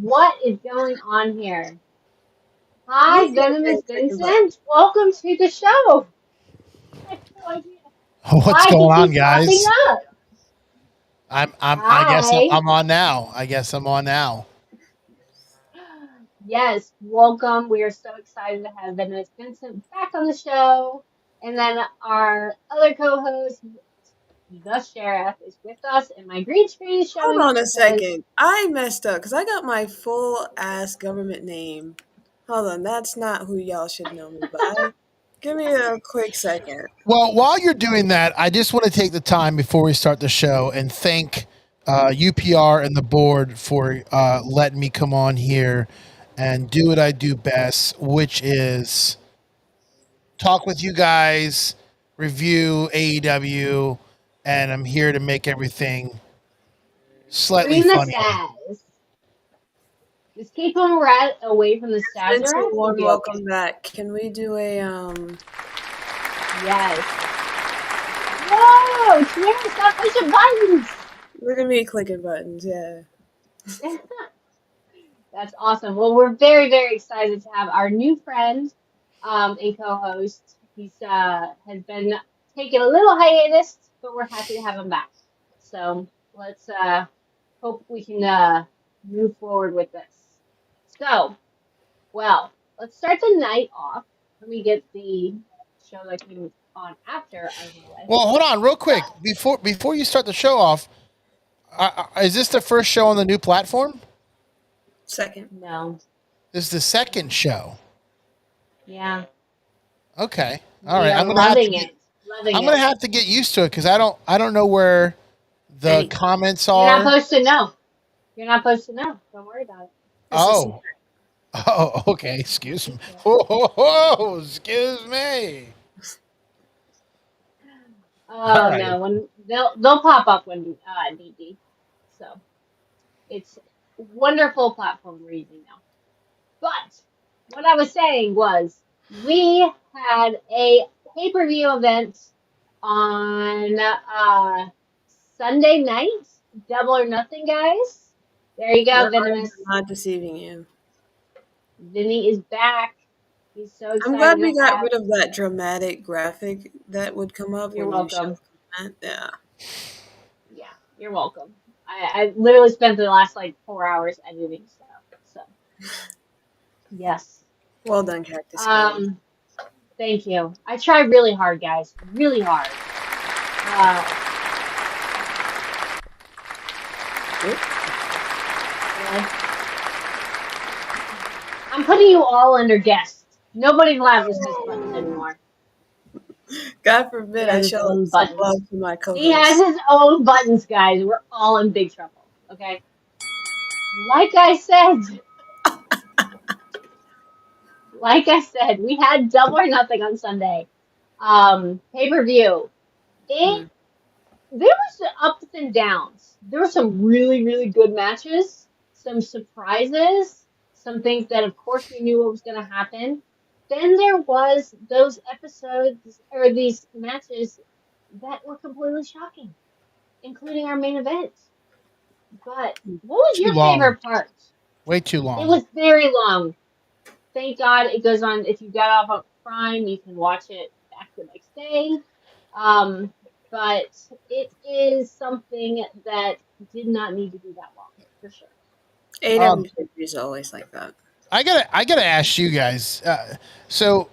What is going on here? Hi, You Venomous can click the button. Vincent. Welcome to the show. I have no idea What's why he going on, keeps popping guys? up. I guess Hi. I'm on now. I guess I'm on now. Yes, welcome. We are so excited to have Venomous Vincent back on the show. And then our other co-host, the Sheriff, is with us, and my green screen is Hold showing on up a because second. I messed up because I got my full ass government name. Hold on, that's not who y'all should know me by. Give me a quick second. Well, while you're doing that, I just want to take the time before we start the show and thank UPR and the board for letting me come on here and do what I do best, which is talk with you guys, review AEW, and I'm here to make everything slightly scream the funnier. sass. Just keep him rat away from the Vincent, Sazerac. We'll warm be okay. welcome back. Can we do a Yes. Whoa! Sierra, stop pushing buttons! look at me clicking buttons, yeah. That's awesome. Well, we're very, very excited to have our new friend and co-host. He's has been taking a little hiatus, but we're happy to have him back. So let's hope we can move forward with this. So, well, let's start the night off. Let me get the show that came on after out of the way. Well, hold on, real quick before you start the show off. Is this the first show on the new platform? Second. No, This is the second show. yeah, Okay. All we right. are loving it, loving I'm gonna it. have to get used to it because I don't know where the Hey, comments you're not are. supposed to know. You're not supposed to know. Don't worry about it. It's a Oh. secret. Oh, okay. Excuse me. Yeah. Excuse me. All Oh right. no, when they'll pop up when need be. So it's wonderful platform we're using now. But what I was saying was we had a pay-per-view event on Sunday night, Double or Nothing, guys. There you No, go, I'm Venomous. not deceiving you. Vinny is back. He's so I'm glad excited to we got have. rid of that dramatic graphic that would come up You're when you show welcome. comment. Yeah. Yeah, you're welcome. I literally spent the last like 4 hours editing stuff. So yes. Well done, Cactus King. Um, thank you. I try really hard, guys. Really hard. Uh, Oop. really? I'm putting you all under guests. Nobody's allowed to push buttons anymore. God He forbid I has his show own some buttons. love to my He has co-host. his own buttons, guys. We're all in big trouble. Okay. Like I said, we had Double or Nothing on Sunday. Pay-per-view. It Mm. There was ups and downs. There were some really, really good matches, some surprises, some things that, of course, we knew what was going to happen. Then there was those episodes or these matches that were completely shocking, including our main event. But what was Too your long. favorite part? Way too It long. was very long. Thank God it goes on. If you got off on Prime, you can watch it back the next day. Um, but it is something that did not need to be that long, for sure. Um, AEW is always like that. I gotta ask you guys. So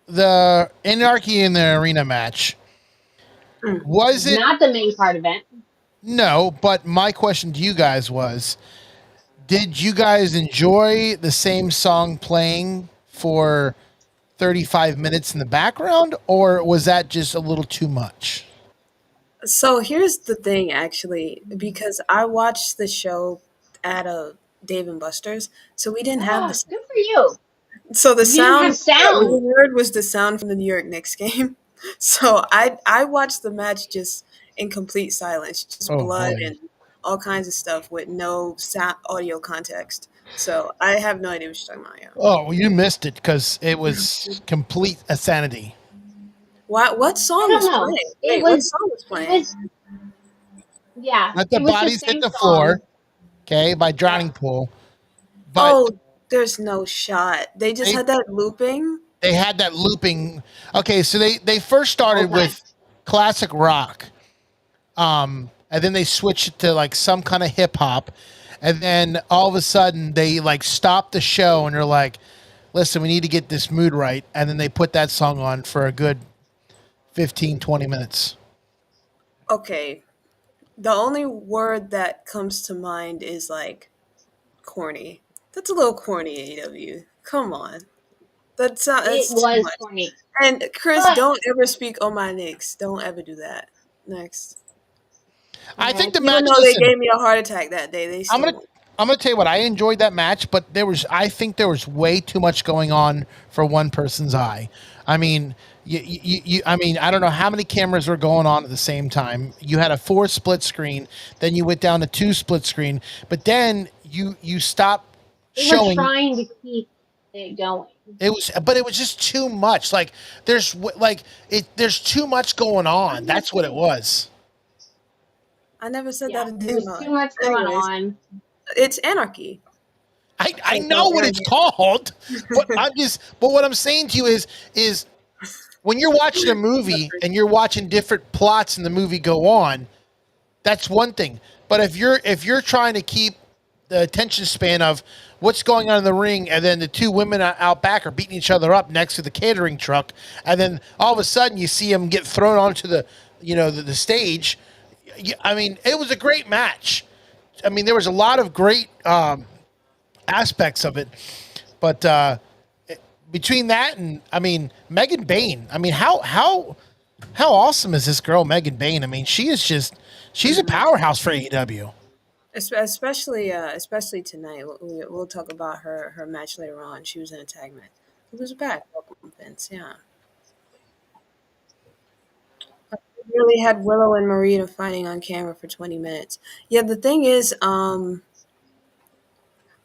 the Anarchy in the Arena match, Mm. was Was it? not the main part event. No, but my question to you guys was: did you guys enjoy the same song playing for 35 minutes in the background, or was that just a little too much? So here's the thing, actually, because I watched the show at a Dave and Buster's, so we didn't have the sound. Good for you. So the You didn't have sound that sound. we heard was the sound from the New York Knicks game. So I watched the match just in complete silence, just Oh blood boy. and all kinds of stuff with no sound, audio context. So I have no idea what you're talking about. Yeah. Oh, well, you missed it because it was complete insanity. What I song don't was know. playing? Wait, what song was It playing? was, yeah, Let the it was the bodies hit same the floor. song. okay, by Yeah. Drowning Pool. But Oh, there's no shot. They just they had that looping. they had that looping. Okay, so they first The whole started time. with classic rock, and then they switched it to like some kind of hip hop, and then all of a sudden they like stopped the show and they're like, "Listen, we need to get this mood right," and then they put that song on for a good 15, 20 minutes. Okay, the only word that comes to mind is like corny. That's a little corny, AEW. Come on. It That's too was much. corny. And Chris, But don't ever speak on my Knicks. Don't ever do that. Next. I think the Even match. though they Listen, gave me a heart attack that day, they I'm still gonna won. I'm gonna tell you what, I enjoyed that match, but I think there was way too much going on for one person's eye. I mean, I mean, I don't know how many cameras were going on at the same time. You had a 4 split screen, then you went down to 2 split screen, but then you stopped they were showing. trying to keep it going. But it was just too much. Like there's too much going on. That's what it was. I never said Yeah, that it there did was not. too much going Anyways, on. it's anarchy. I So don't know what it's arrogant. called, but what I'm saying to you is when you're watching a movie and you're watching different plots in the movie go on, that's one thing. But if you're trying to keep the attention span of what's going on in the ring, and then the two women out back are beating each other up next to the catering truck, and then all of a sudden you see them get thrown onto the stage. I mean, it was a great match. I mean, there was a lot of great aspects of it, but between that and I mean Megan Bain, I mean how awesome is this girl Megan Bain? I mean she's a powerhouse for AEW. Especially tonight. We'll talk about her match later on. She was in a tag match. It was bad. Welcome, Vince. Yeah. We really had Willow and Marita fighting on camera for 20 minutes. Yeah, the thing is,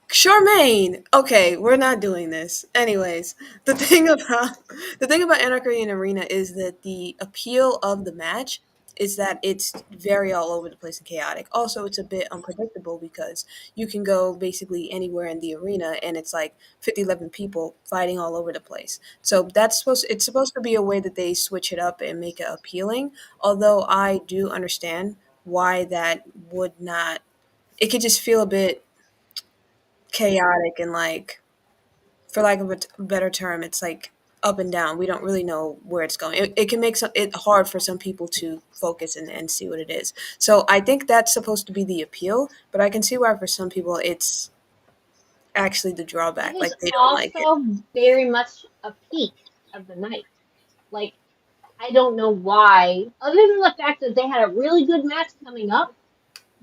Charmaine. Okay, we're not doing this. Anyways, the thing about Anarchy in Arena is that the appeal of the match is that it's very all over the place and chaotic. Also, it's a bit unpredictable because you can go basically anywhere in the arena and it's like 50, 11 people fighting all over the place. So it's supposed to be a way that they switch it up and make it appealing. Although I do understand why that would not, it could just feel a bit chaotic and like, for lack of a better term, it's like up and down. We don't really know where it's going. It can make it hard for some people to focus and see what it is. So I think that's supposed to be the appeal, but I can see why for some people it's actually the It drawback. was Like they don't like it. also very much a peak of the night. Like, I don't know why, other than the fact that they had a really good match coming up,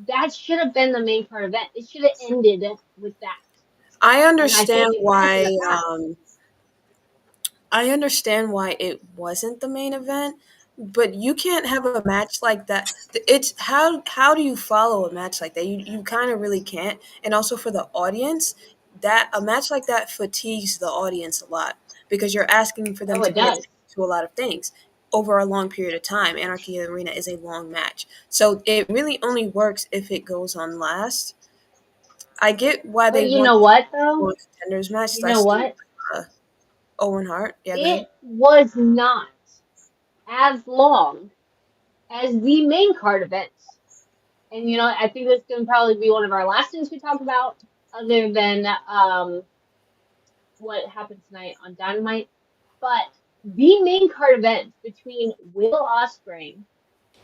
that should have been the main part event. It should have ended with that. I And I understand think instead why. of that, I understand why it wasn't the main event, but you can't have a match like that. It's how do you follow a match like that? You kind of really can't. And also for the audience, that a match like that fatigues the audience a lot because you're asking for them oh, to it pay does. attention to a lot of things over a long period of time. Anarchy Arena is a long match. So it really only works if it goes on last. I get why But they you want know what, though? a contenders match. You know That's the what? Owen Hart. Yeah, go ahead. It was not as long as the main card events. And, I think this can probably be one of our last things we talk about, other than what happened tonight on Dynamite. But the main card event between Will Ospreay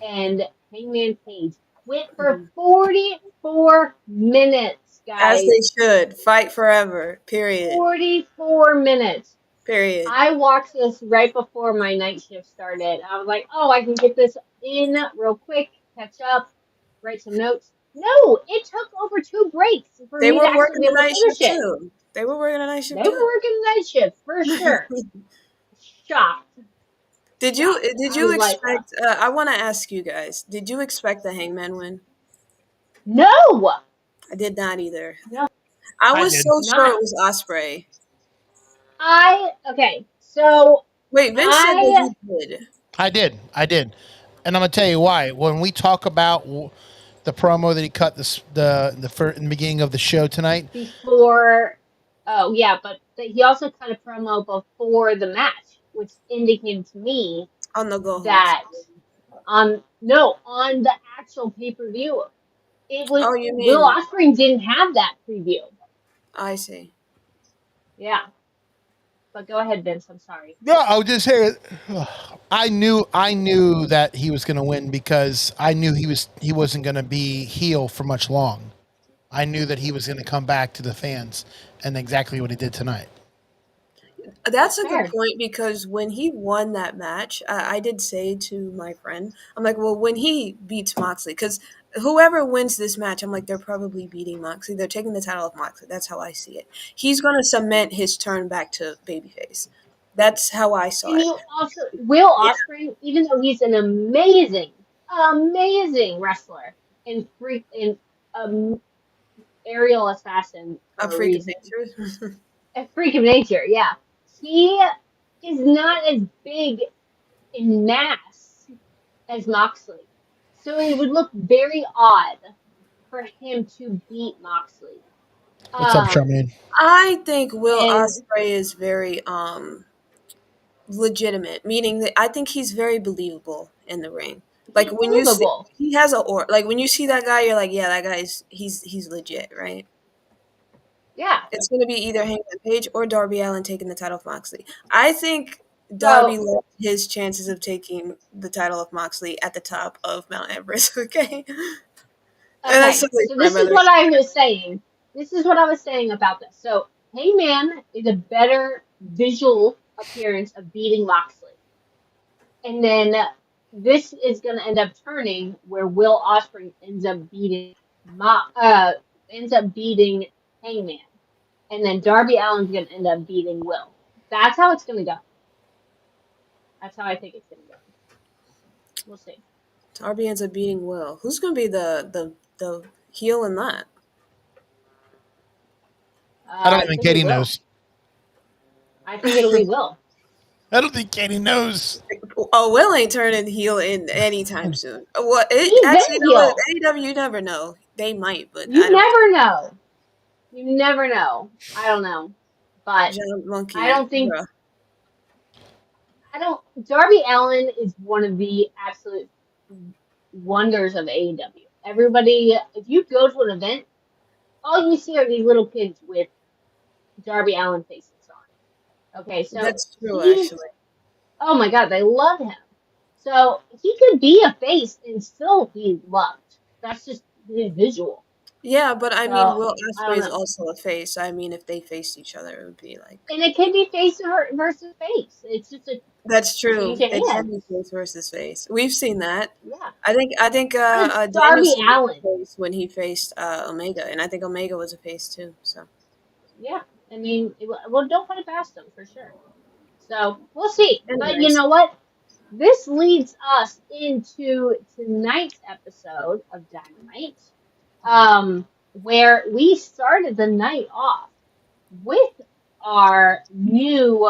and Hangman Page went for Mhm. 44 minutes, As they guys. should. Fight forever. Period. 44 minutes. Period. I watched this right before my night shift started. I was like, oh, I can get this in real quick, catch up, write some notes. No, it took over 2 breaks for They me to were actually working be the able to night shift finish it. too. They were working the night They shift were too. working the night shift for sure. Shocked. Shocked. Did I you was like, expect I want to ask you guys. Did you expect the Hangman win? no, I did not either. no, I I was did. so sure not. it was Osprey. Okay, so Wait, Vince said that I, he did. I did. And I'm gonna tell you why. When we talk about The promo that he cut in the beginning of the show tonight. before. Oh yeah, but he also cut a promo before the match, which indicated to me On the go home show. that on the actual pay per view, it was Oh, you Will mean Ospreay didn't have that preview. I see. Yeah, but go ahead, Vince. I'm sorry. No, I was just saying. I knew that he was going to win because I knew he wasn't going to be heel for much long. I knew that he was going to come back to the fans, and exactly what he did tonight. That's That's a good fair. point because when he won that match, I did say to my friend, I'm like, well, when he beats Moxley, because whoever wins this match, I'm like, they're probably beating Moxley. They're taking the title of Moxley. That's how I see it. He's going to cement his turn back to babyface. That's how I saw And it. you also Will Yeah, Ospreay, even though he's an amazing wrestler and aerial assassin a for a freak of reason, nature. a freak of nature. Yeah, he is not as big in mass as Moxley, so it would look very odd for him to beat Moxley. What's up, Um, Charmaine? I think Will and Ospreay is very legitimate, meaning that I think he's very believable in the ring. Like he's when you see believable. he has a or like when you see that guy, you're like, yeah, that guy's he's legit, right? Yeah. It's going to be either Hangman Page or Darby Allin taking the title of Moxley. I think Darby So left his chances of taking the title of Moxley at the top of Mount Everest. Okay, and that's okay, something so for this is another. what I was saying. This is what I was saying about this. So Heyman is a better visual appearance of beating Moxley, and then this is going to end up turning where Will Ospreay ends up beating Hangman, and then Darby Allin's going to end up beating Will. That's how it's going to go. That's how I think it's going to go. We'll see. Darby ends up beating Will. Who's going to be the heel in that? I don't I even think it Katie will. knows. I think it'll be Will. I don't think Katie knows. Oh, Will ain't turning heel in anytime soon. What? It He's been actually, you know what? heel. AEW, you never know. They might, but I You don't. never know. You never know. I don't know. But Giant I monkey, don't think bruh. I don't Darby Allin is one of the absolute wonders of AEW. Everybody if you go to an event, all you see are these little kids with Darby Allin faces on. Okay, so That's true, he's actually. oh my god, they love him. So he could be a face and still be loved. That's just his visual. Yeah, but I mean, So Will I Ospreay don't is know. also a face. I mean, if they faced each other, it would be like. And it could be face versus face. It's just a That's change true. of It can be hands. face versus face. We've seen that. Yeah. I think But it's Darby Danielson was Allen. a face when he faced Omega, and I think Omega was a face too. So, Yeah. I mean, well, don't put it past them for sure. So we'll see. But you anyways, know what? This leads us into tonight's episode of Dynamite, where we started the night off with our new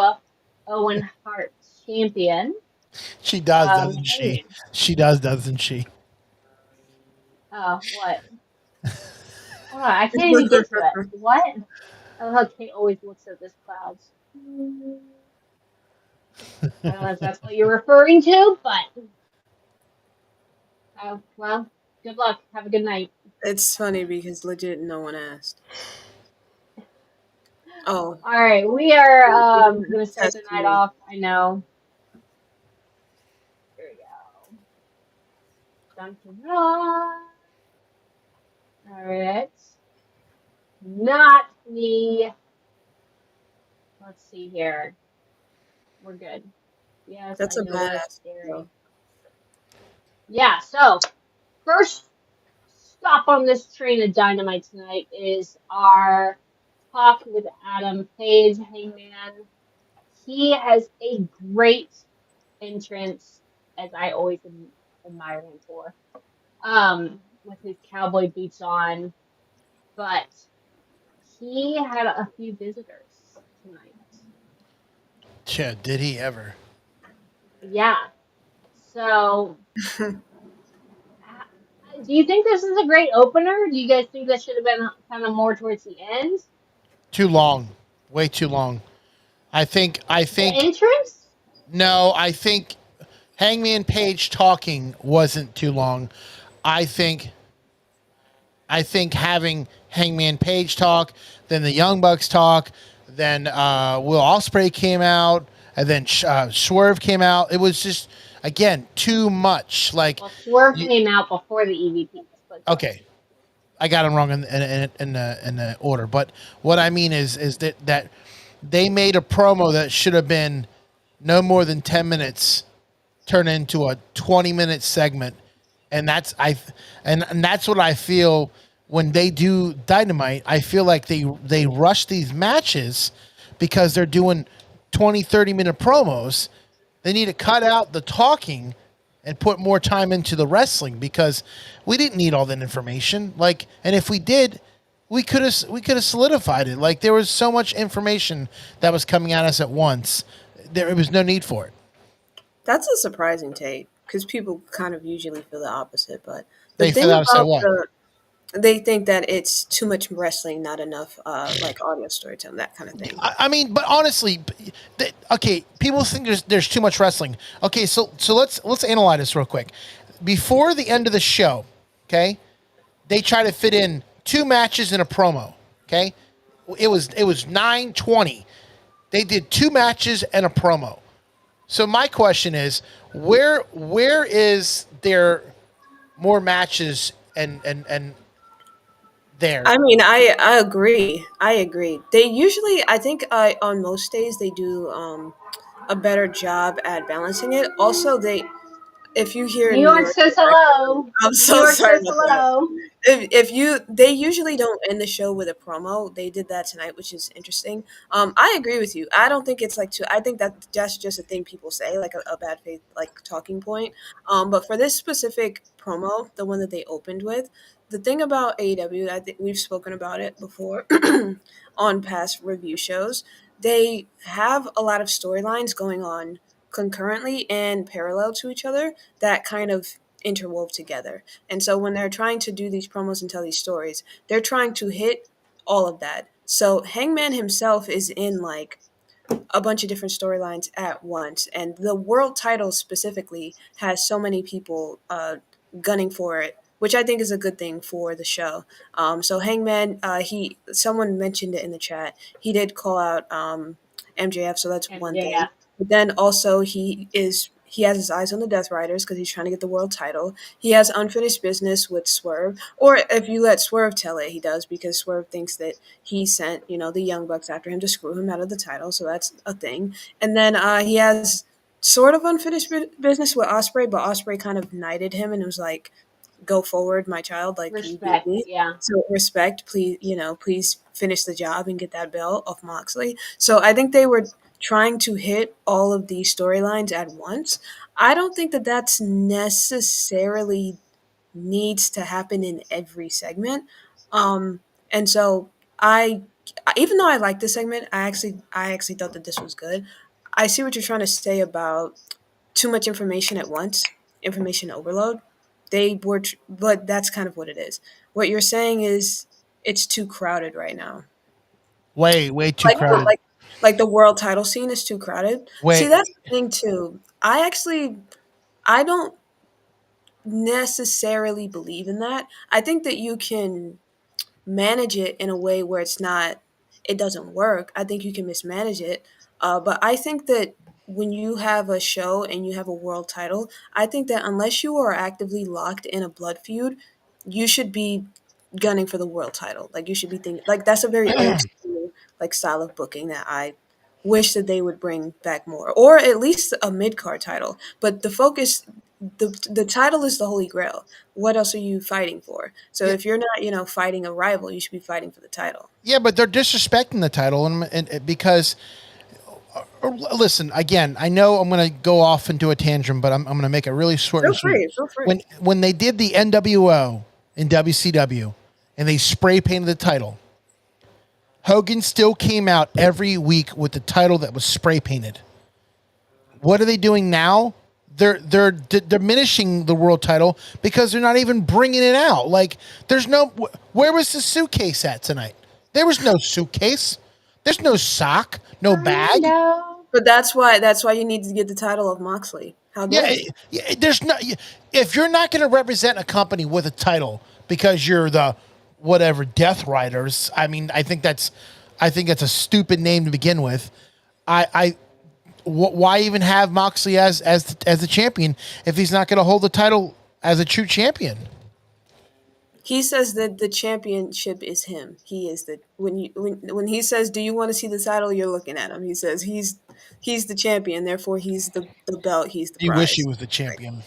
Owen Hart champion, She does, doesn't she? Hangman. She does, doesn't she? Oh, what? Hold on, I can't even get to it. What? I love how Kate always looks at this clouds. I don't know if that's what you're referring to, but well, good luck. Have a good night. it's funny because legit no one asked. Oh, All right, we are gonna start the test night me. off. I know. Here we go. Dun, dun, dun. All right. Not me. Let's see here. We're good. Yes, That's I a know it's badass. scary. Though. Yeah. So first stop on this train of dynamite tonight is our talk with Adam Page, Hangman. He has a great entrance, as I always admire him for, with his cowboy boots on. But he had a few visitors tonight. Yeah, did he ever? Yeah. So Do you think this is a great opener? Do you guys think this should have been kind of more towards the end? Too long, way too long. I think. I The think entrance? no. I think Hangman Page talking wasn't too long. I think. I think having Hangman Page talk, then the Young Bucks talk, then Will Ospreay came out, and then Swerve came out. It was just again too much. Like, Well, Swerve you, came out before the EVPs, but go ahead. okay, I got them wrong in the order, but what I mean is that they made a promo that should have been no more than 10 minutes, turn into a 20-minute segment, and and that's what I feel when they do Dynamite. I feel like they rush these matches because they're doing 20, 30-minute promos. They need to cut out the talking and put more time into the wrestling because we didn't need all that information. Like, and if we did, we could have solidified it. Like, there was so much information that was coming at us at once. There was no need for it. That's a surprising take because people kind of usually feel the opposite. But the They feel thing out to say about what? they think that it's too much wrestling, not enough like audio storytelling, that kind of thing. I mean, but honestly, okay, people think there's too much wrestling. Okay, so let's analyze this real quick. Before the end of the show, okay, they try to fit in two matches in a promo. Okay, it was 9:20. They did two matches and a promo. So my question is, where is there more matches and there? I mean, I agree. I agree. They usually, I think, on most days they do a better job at balancing it. Also, they if you hear New New York York, says hello. I'm New so York sorry says about that. hello. If you they usually don't end the show with a promo. They did that tonight, which is interesting. I agree with you. I don't think it's like too. I think that that's just a thing people say, like a bad faith like talking point. But for this specific promo, the one that they opened with, the thing about AEW, I think we've spoken about it before on past review shows. They have a lot of storylines going on concurrently and parallel to each other that kind of interwove together. And so when they're trying to do these promos and tell these stories, they're trying to hit all of that. So Hangman himself is in like a bunch of different storylines at once, and the world title specifically has so many people gunning for it, which I think is a good thing for the show. So Hangman, he someone mentioned it in the chat. He did call out MJF, so that's one thing. MJF. But then also he has his eyes on the Death Riders because he's trying to get the world title. He has unfinished business with Swerve, or if you let Swerve tell it, he does because Swerve thinks that he sent the Young Bucks after him to screw him out of the title, so that's a thing. And then he has sort of unfinished business with Osprey, but Osprey kind of knighted him and was like, "Go forward, my child. Like you beat Respect, me. yeah. So respect, please. Please finish the job and get that belt off Moxley." So I think they were trying to hit all of these storylines at once. I don't think that that's necessarily needs to happen in every segment. And so I, even though I like this segment, I actually thought that this was good. I see what you're trying to say about too much information at once, information overload. But that's kind of what it is. What you're saying is it's too crowded right now. Way too Like crowded. like the world title scene is too crowded. See, Way that's the thing too. I don't necessarily believe in that. I think that you can manage it in a way where it doesn't work. I think you can mismanage it. But I think that when you have a show and you have a world title, I think that unless you are actively locked in a blood feud, you should be gunning for the world title. Like you should be thinking like that's a very old school like style of booking that I wish that they would bring back more, or at least a mid card title. But the title is the holy grail. What else are you fighting for? So yeah, if you're not, fighting a rival, you should be fighting for the title. yeah, but they're disrespecting the title and because listen, again, I know I'm going to go off into a tantrum, but I'm going to make it really short and Feel sweet. free, feel free. When they did the NWO in WCW and they spray painted the title, Hogan still came out every week with the title that was spray painted. What are they doing now? diminishing the world title because they're not even bringing it out. Like, there's no where was the suitcase at tonight? There was no suitcase. There's no sock, no I bag. know. But that's why you need to get the title of Moxley. How Yeah, dare you? there's no. If you're not going to represent a company with a title because you're the whatever Death Riders, I mean, I think that's a stupid name to begin with. I why even have Moxley as the champion if he's not going to hold the title as a true champion? He says that the championship is him. He is the when he says, "Do you want to see the title?" You're looking at him. He says he's the champion. Therefore, he's the belt. He's the You wish he prize. was the champion.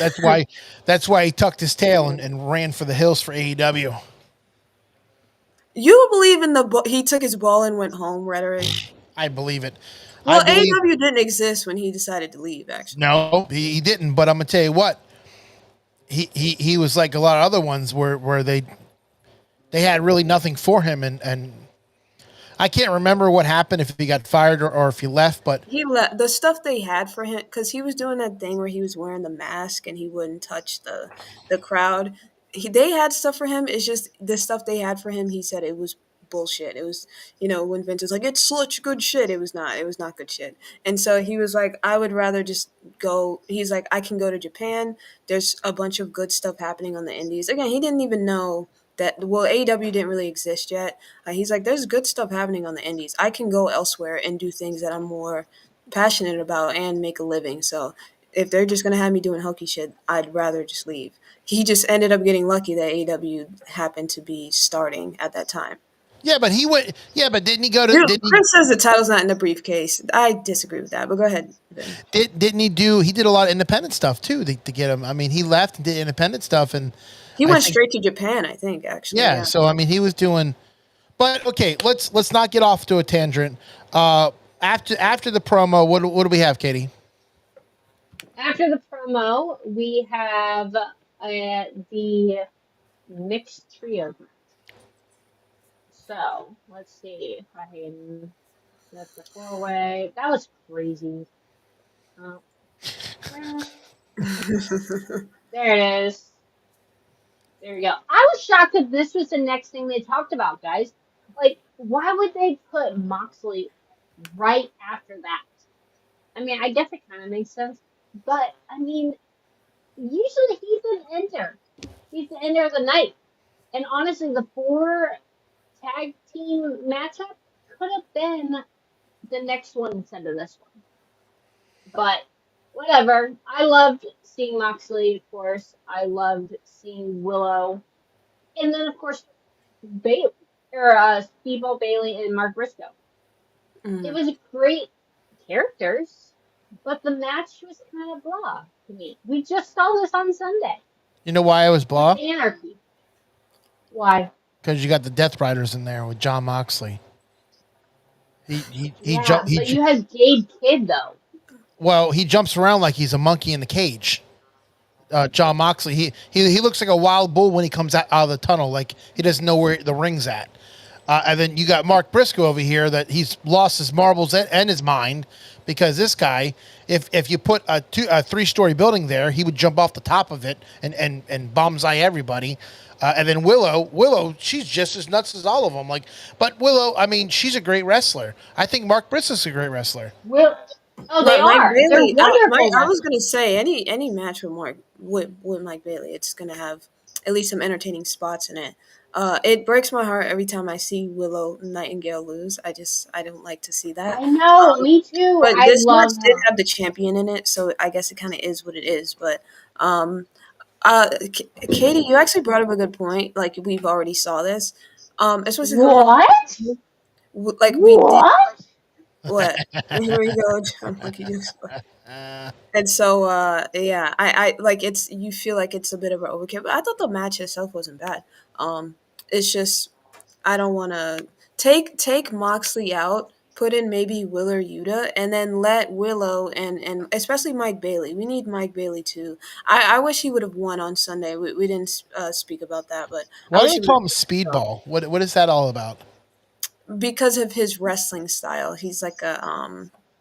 That's why he tucked his tail and ran for the hills for AEW. You believe in he took his ball and went home rhetoric? I believe it. I Well, believe AEW didn't exist when he decided to leave. Actually, no, he didn't. But I'm gonna tell you what, he was like a lot of other ones where they had really nothing for him, and I can't remember what happened if he got fired or if he left, but he let the stuff they had for him because he was doing that thing where he was wearing the mask and he wouldn't touch the crowd. They had stuff for him. It's just the stuff they had for him. He said it was bullshit. It was, when Vince was like, "It's such good shit." It was not. It was not good shit. And so he was like, "I would rather just go." He's like, "I can go to Japan. There's a bunch of good stuff happening on the Indies." Again, he didn't even know that. Well, AEW didn't really exist yet. He's like, "There's good stuff happening on the Indies. I can go elsewhere and do things that I'm more passionate about and make a living." So if they're just gonna have me doing hokey shit, I'd rather just leave. He just ended up getting lucky that AEW happened to be starting at that time. yeah, but he went. Yeah, but didn't he go to? Dude, Didn't he? Chris says the title's not in the briefcase. I disagree with that, but go ahead, Vin. Didn't he do? He did a lot of independent stuff too to get him. I mean, he left and did independent stuff, and He I went think straight to Japan, I think, actually, yeah. yeah. So I mean, he was doing. But okay, let's not get off to a tangent. After the promo, what do we have, Katie? After the promo, we have the mixed trios match. So let's see if I can. That's the 4-way. That was crazy. Oh, there it is. There we go. I was shocked that this was the next thing they talked about, guys. Like, why would they put Moxley right after that? I mean, I guess it kind of makes sense, but I mean, usually he's an ender. He's the ender of the night. And honestly, the 4 tag team matchup could have been the next one instead of this one. But whatever. I loved seeing Moxley, of course. I loved seeing Willow. And then, of course, Bailey, or Steve-O Bailey and Mark Briscoe. It was great characters, but the match was kind of blah to me. We just saw this on Sunday You know why I was with blah? Anarchy. Why? Because you got the Death Riders in there with John Moxley. He Yeah, but you had Gabe Kidd though. well, he jumps around like he's a monkey in the cage. John Moxley, he looks like a wild bull when he comes out of the tunnel, like he doesn't know where the ring's at. And then you got Mark Briscoe over here that he's lost his marbles and his mind because this guy, if you put a 3-story building there, he would jump off the top of it and bombsai everybody. And then Willow, she's just as nuts as all of them. But Willow, I mean, she's a great wrestler. I think Mark Briscoe's a great wrestler. Oh, they But Mike are. They're Bailey, wonderful. I was gonna say any match with Mike Bailey, it's gonna have at least some entertaining spots in it. It breaks my heart every time I see Willow Nightingale lose. I don't like to see that. I know. Me too. But I this match love did her. have the champion in it, so I guess it kind of is what it is. But Katie, you actually brought up a good point. Like we've already saw this, especially coming off What? like we did. What? What? Here we go, John Monkey Juice. And so, yeah, I like it's. You feel like it's a bit of an overkill, but I thought the match itself wasn't bad. It's just I don't want to take Moxley out, put in maybe Willer Yuta, and then let Willow and especially Mike Bailey. We need Mike Bailey too. I wish he would have won on Sunday. We didn't speak about that, but I Why do wish they he would call him Speedball? What is that all about? because of his wrestling style. He's like a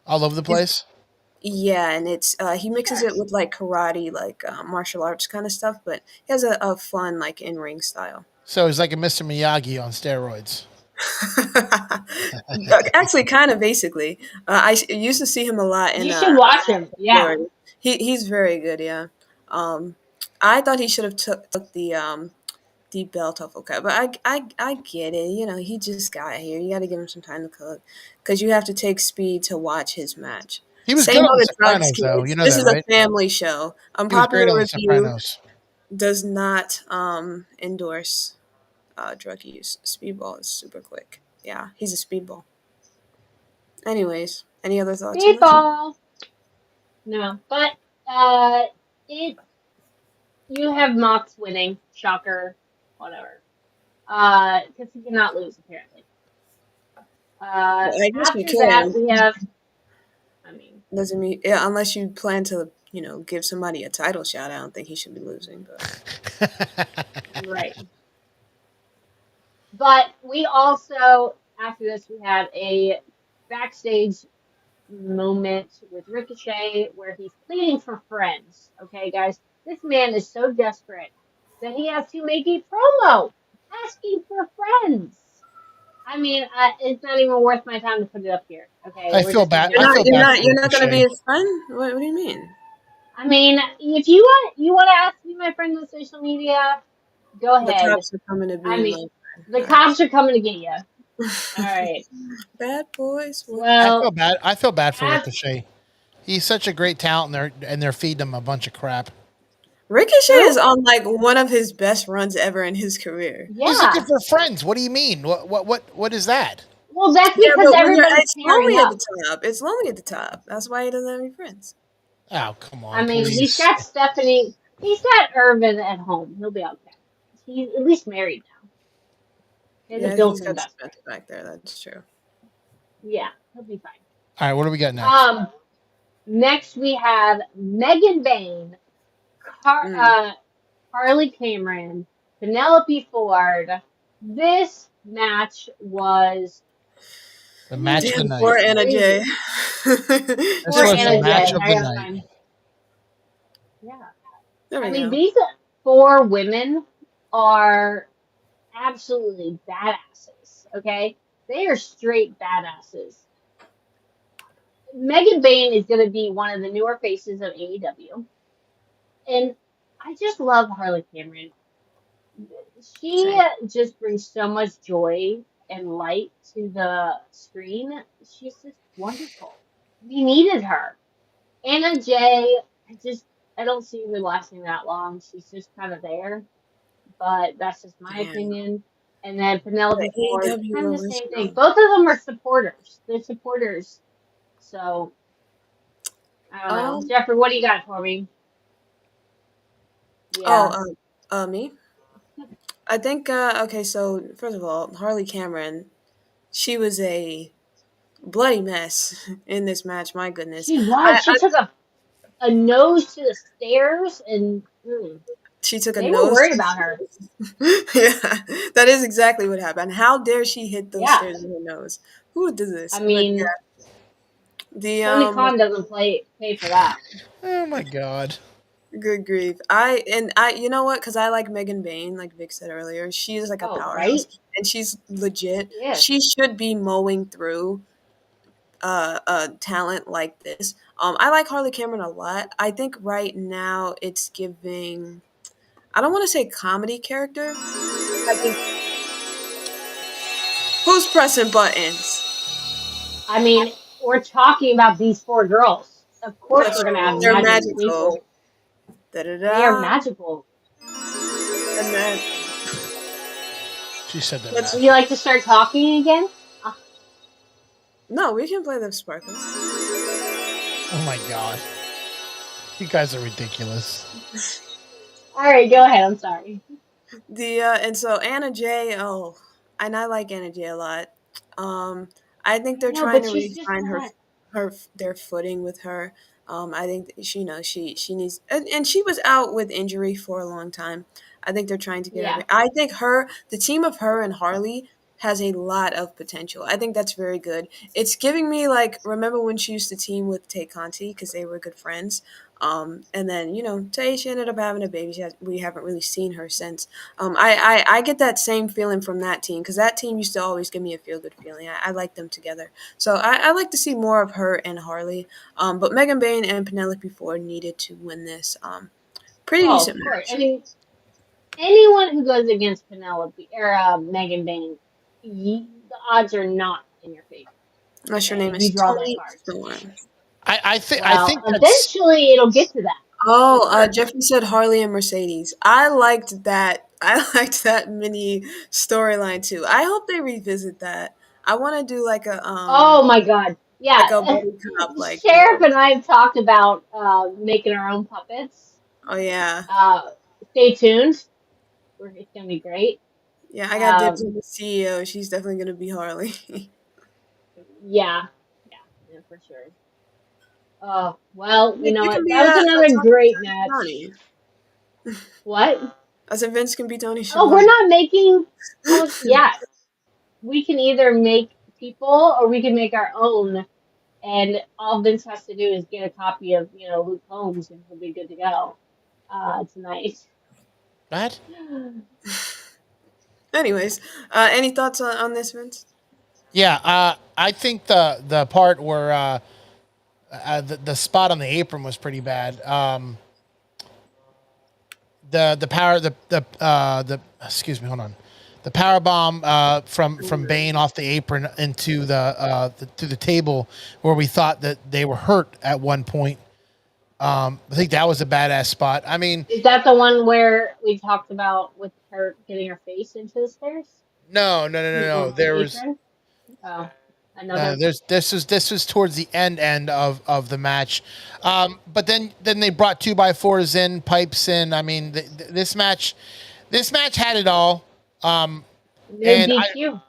All over the he's place. Yeah, and it's he mixes Sure. it with like karate, like martial arts kind of stuff, but he has a fun like in ring style. So he's like a Mr. Miyagi on steroids. Actually, kind of basically. Used to see him a lot in You should watch him. Yeah. Florida. He's very good. Yeah. Um, I thought he should have took the belt off. Okay, but I get it. You know, he just got here. You got to give him some time to cook because you have to take speed to watch his match. He was Same good on The other drugs, Sopranos, though. You kids. know This that, is a right? family show. He was Unpopular great on The review Sopranos. does not endorse drug use. Speedball is super quick. Yeah, he's a speedball. Anyways, any other thoughts on this? Speedball. No, but uh, it you have Mox winning. Shocker. Whatever. Because he cannot lose apparently. I guess you After that can. we have. I mean, Doesn't mean yeah, unless you plan to, give somebody a title shot. I don't think he should be losing. But right. But we also after this we have a backstage moment with Ricochet where he's pleading for friends. Okay, guys, this man is so desperate that he has to make a promo asking for friends. I mean, it's not even worth my time to put it up here. Okay, I we're feel just gonna bad. do I it feel right bad now. for you're not gonna be Ricochet. his friend. What do you mean? I mean, if you want to ask me my friend on social media, go The ahead. cops are coming to I be mean, my the friend. cops are coming to get you. All right. Bad boys. What? I feel Well, bad. I feel bad for af Ricochet. He's such a great talent, and they're feeding him a bunch of crap. Ricochet true. is on like one of his best runs ever in his career. He's looking Yeah. for friends. What do you mean? What is that? Well, that's Yeah, because but when you're, everybody's it's pairing lonely at up. the top. It's lonely at the top. That's why he doesn't have any friends. Oh, come I on, mean, he's please. got Stephanie. He's got Irvin at home. He'll be okay. He's at least married now. He has a Yeah, he's built-in got best friend. Samantha back there. That's true. Yeah, he'll be fine. All right, what do we got next? Um, next we have Megan Bain, Mm. Harley Cameron, Penelope Ford. This match was The match of the Damn, night. poor Anna J. crazy. This Poor was the Anna match Jay. of I the gotta night. find. Yeah, There I we mean go. these four women are absolutely badasses. Okay, they are straight badasses. Megan Bain is going to be one of the newer faces of AEW, and I just love Harley Cameron. She Same. just brings so much joy and light to the screen. She's just wonderful. We needed her. Anna Jay, I don't see her lasting that long. She's just kind of there, but that's just my Damn. opinion. And then The Penelope Ford, AEW kind of the same thing. original. Both of them are supporters. They're supporters. So I don't know. Um. Jeffrey, what do you got for me? Oh. Yeah. Me. I think. Okay. So first of all, Harley Cameron. She was a bloody mess in this match. My goodness. She was. She I took a nose to the stairs and She took a they were nose worried to about her. yeah, that is exactly what happened. How dare she hit those Yeah. stairs with her nose? Who would do this? I But mean, yeah, the Tony Khan doesn't pay for that. Oh my god. good grief. I you know what? Because I like Megan Bain, like Vic said earlier. She's like a Oh, right? powerhouse, and she's legit. Yes. She should be mowing through talent like this. I like Harley Cameron a lot. I think right now it's giving. I don't want to say comedy character. I think who's pressing buttons. I mean, we're talking about these four girls. Of course, That's we're gonna have they're magic magical. sprinkles. Da da They are da. magical. And then She said that let's Would match. you like to start talking again? no, we can play the sparkles. Oh my god. You guys are ridiculous. All right, go ahead. I'm sorry. The and so Anna J. Oh, and I like Anna J. a lot. Um, I think I they're know, trying but to she's just refine not. their footing with her. I think that she needs and she was out with injury for a long time. I think they're trying to get her. Yeah. I think the team of her and Harley. has a lot of potential. I think that's very good. It's giving me like remember when she used to team with Tay Conti because they were good friends. And then Tay she ended up having a baby. We haven't really seen her since. I get that same feeling from that team because that team used to always give me a feel good feeling. I like them together, so I like to see more of her and Harley. But Megan Bain and Penelope Ford needed to win this. Pretty Oh, decent of course. I match. mean, anyone who goes against Penelope or Megan Bain, the odds are not in your favor. Unless your Okay, name if you is draw that Tony card. Storm. I Well, think that's eventually it'll get to that for Oh, sure. Jeffrey said Harley and Mercedes. I liked that. I liked that mini storyline too. I hope they revisit that. I want to do Oh my God. like Yeah. a buddy cop Sheriff and I have talked about making our own puppets. oh yeah. Uh, Stay tuned. It's going to be great. Yeah, I got dibs Um, on the CEO. She's definitely gonna be Harley. yeah. Yeah, for sure. Well, you know You can what? be That was another great Tony. match. What? I said Vince can be Tony Oh, we're Schiavone. not making. Oh, yeah. We can either make people or we can make our own. And all Vince has to do is get a copy of, Luke Holmes and he'll be good to go tonight. that. Anyways, any thoughts on this, Vince? Yeah, I think the part where the spot on the apron was pretty bad. The power the excuse me, hold on. The power bomb from Bane off the apron into to the table where we thought that they were hurt at one point. I think that was a badass spot. I mean, Is that the one where we talked about with her getting her face into the stairs? no. Or the apron? Oh, No, another. this was towards the end of the match, but then they brought 2x4s in, pipes in. I mean, this match had it all, No and DQ.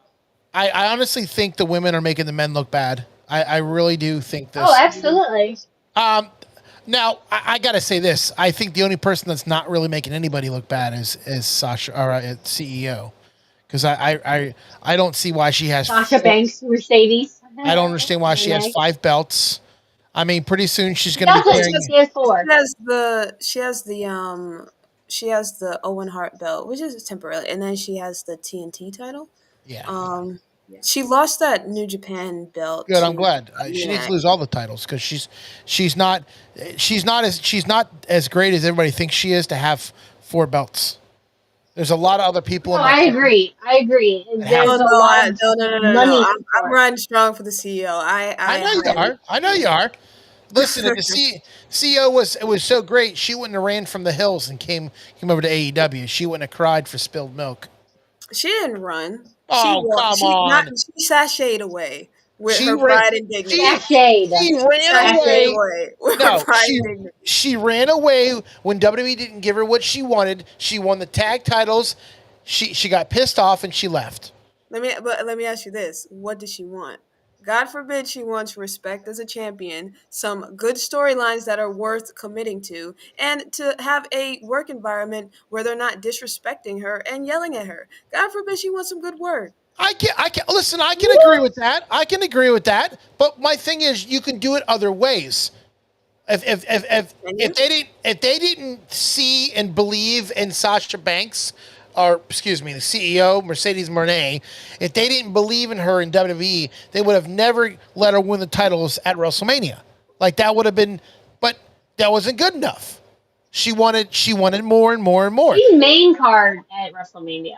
I honestly think the women are making the men look bad. I really do think Oh, this. absolutely. Um, Now I gotta say this: I think the only person that's not really making anybody look bad is Sasha, or CEO, because I don't see why she has Sasha Banks, Mercedes. I don't understand why she has Renee. 5 belts. I mean, pretty soon she's She going to be doesn't. carrying. She has She four. has the Owen Hart belt, which is temporary, and then she has the TNT title. Yeah, Um, she lost that New Japan belt good. I'm to glad. She needs yeah. to lose all the titles because she's not she's not as great as everybody thinks she is to have 4 belts. There's a lot of other people No, in that I company agree. I agree. that have. Oh There's a no, lot of no! money I'm for it. riding strong for the CEO. I I know you highly are. I know you are. Listen, if the CEO was so great, she wouldn't have ran from the hills and came over to AEW. She wouldn't have cried for spilled milk. She didn't run. She Oh, walked. come She not. on. She sashayed away with She her ran. pride and dignity. She Sashayed. ran Sashayed Sashayed. away. away with her No, pride and dignity. she ran away when WWE didn't give her what she wanted. She won the tag titles. She got pissed off and she left. Let me ask you this: what does she want? God forbid she wants respect as a champion, some good storylines that are worth committing to, and to have a work environment where they're not disrespecting her and yelling at her. God forbid she wants some good work. I can listen. I can agree with What? that. I can agree with that. But my thing is, you can do it other ways. Can If you? they didn't see and believe in Sasha Banks, or excuse me, the CEO Mercedes Moné, if they didn't believe in her in WWE, they would have never let her win the titles at WrestleMania. Like that would have been, but that wasn't good enough. She wanted more and more and more. She's main card at WrestleMania.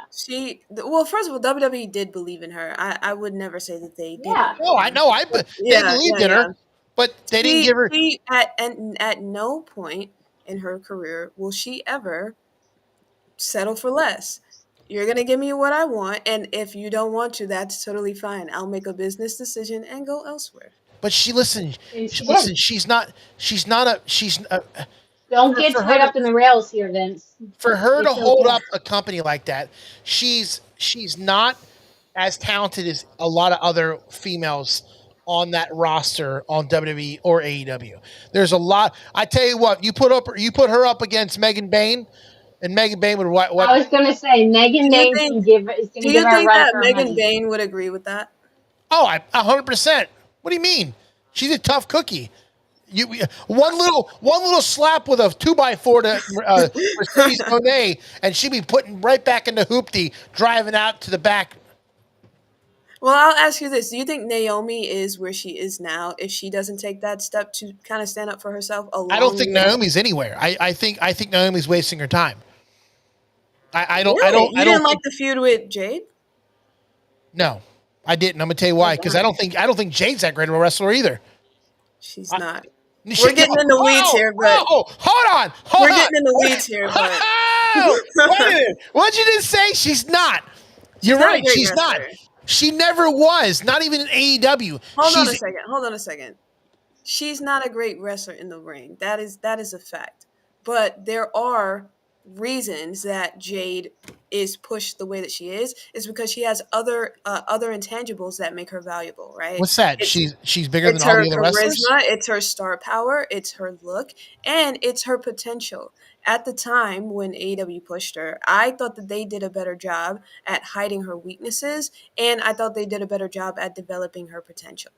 Well, first of all, WWE did believe in her. I would never say that they didn't. Yeah. No, I know. But They yeah, believed yeah, in yeah. her, but they didn't give her. She at no point in her career will she ever settle for less. You're gonna give me what I want, and if you don't want to, that's totally fine. I'll make a business decision and go elsewhere. But she listen. And She, she did. listen. She's not. She's not a. Don't For, get for her tied to up in the rails here, Vince. for her to It's hold okay. up a company like that, she's not as talented as a lot of other females on that roster on WWE or AEW. There's a lot. I tell you what, you put her up against Megan Bain. And Megan Bain would what? I was gonna say Megan Do you Bain think? is Do gonna give you her a think run that for her Megan money. Bain would agree with that? Oh, 100%. What do you mean? She's a tough cookie. One little slap with a 2x4 to Mercedes Monet, and she'd be putting right back into hoopty, driving out to the back. Well, I'll ask you this: do you think Naomi is where she is now if she doesn't take that step to kind of stand up for herself I don't along think with? Naomi's anywhere. I think Naomi's wasting her time. I don't I Really? don't I You don't didn't like think the feud with Jade? no. I didn't. I'm gonna tell you Oh why. Because I god. don't think Jade's that great of a wrestler either. She's I, not. We're she, no, getting in the weeds here, but hold on, we're hold on. getting in the weeds here, but Oh, wait a minute. What'd you just say? She's not. she's You're not a right. great She's not. wrestler. She never was. Not even in AEW. Hold on a second. Hold on a second. She's not a great wrestler in the ring. That is a fact. But there are reasons that Jade is pushed the way that she is because she has other intangibles that make her valuable, right? What's that? It's She's bigger than it's all her the other wrestlers. charisma, it's her star power, it's her look, and it's her potential. At the time when AEW pushed her, I thought that they did a better job at hiding her weaknesses, and I thought they did a better job at developing her potential.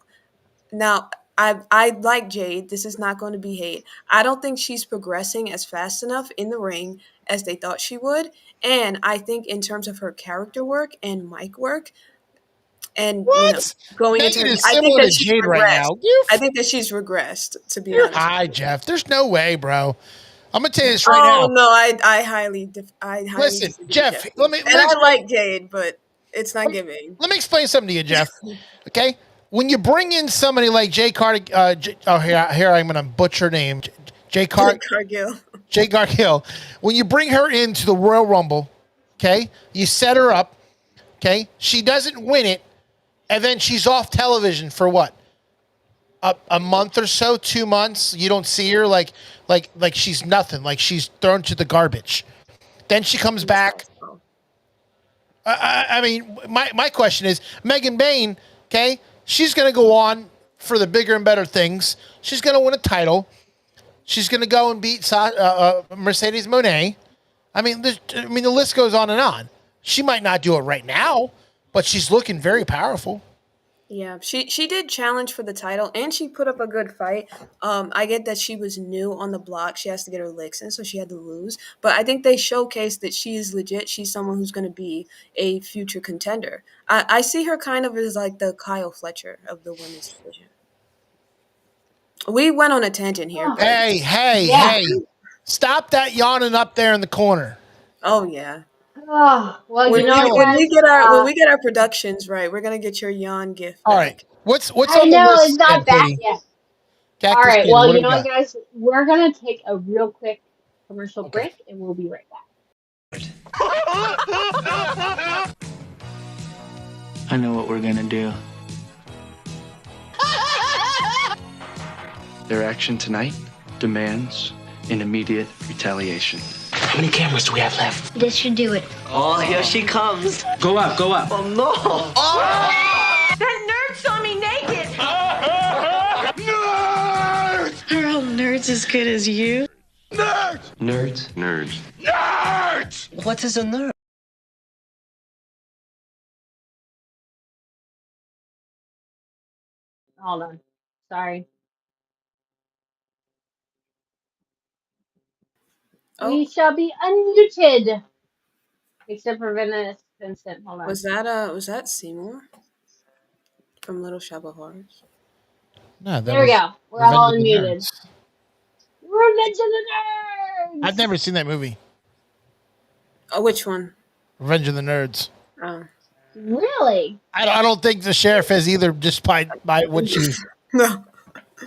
Now, I like Jade. This is not going to be hate. I don't think she's progressing as fast enough in the ring as they thought she would. And I think in terms of her character work and mic work and What? going into Megan her, is I think similar that to she's Jade right regressed. now. You I think that she's regressed, to be you're honest with high, you. Jeff. There's no way, bro. I'm gonna tell you this right Oh now. no, I highly Listen, disagree, Jeff. Jeff. Let And me I explain. like Jade, but it's not giving. Let me explain something to you, Jeff. Okay, when you bring in somebody like Jay Carter, here I'm going to butcher her name, Jade Cargill. Jay Gargill. When you bring her into the Royal Rumble, okay, you set her up, okay, she doesn't win it, and then she's off television for what? A month or so, 2 months. You don't see her like she's nothing, like she's thrown to the garbage. Then she comes back. I mean, my question is Megan Bain, okay? She's going to go on for the bigger and better things. She's going to win a title. She's going to go and beat Mercedes Monet. I mean, the list goes on and on. She might not do it right now, but she's looking very powerful. Yeah, she did challenge for the title and she put up a good fight. I get that she was new on the block. She has to get her licks in, so she had to lose. But I think they showcased that she is legit. She's someone who's going to be a future contender. I see her kind of as like the Kyle Fletcher of the women's division. We went on a tangent here, Oh, but Hey, hey, yeah. hey. Stop that yawning up there in the corner. oh yeah. Oh, well, We're you know what, killing it. guys? When we get our productions right, we're gonna get your yawn gift All right. back. What's I on the know it's list again, not that Katie? yet. All Cactus right. Katie, Well, what do you we know what, got? guys? We're gonna take a real quick commercial Okay. break, and we'll be right back. I know what we're gonna do. Their action tonight demands an immediate retaliation. How many cameras do we have left? This should do it. Oh, here she comes. Go up, go up. Oh, no. That nerd saw me naked. Nerd! Are all nerds as good as you? Nerds. Nerds. Nerd! What is a nerd? Hold on. Sorry. We Oh, shall be unmuted, except for Vincent. Hold on. was that Seymour from Little Shop of Horrors? No, that There we was go. We're Revenge all of the unmuted. Nerds. Revenge of the I've Nerds. never seen that movie. Oh, which one? Revenge of the Nerds. Oh. Really? I don't think the sheriff has either, just by what she. No.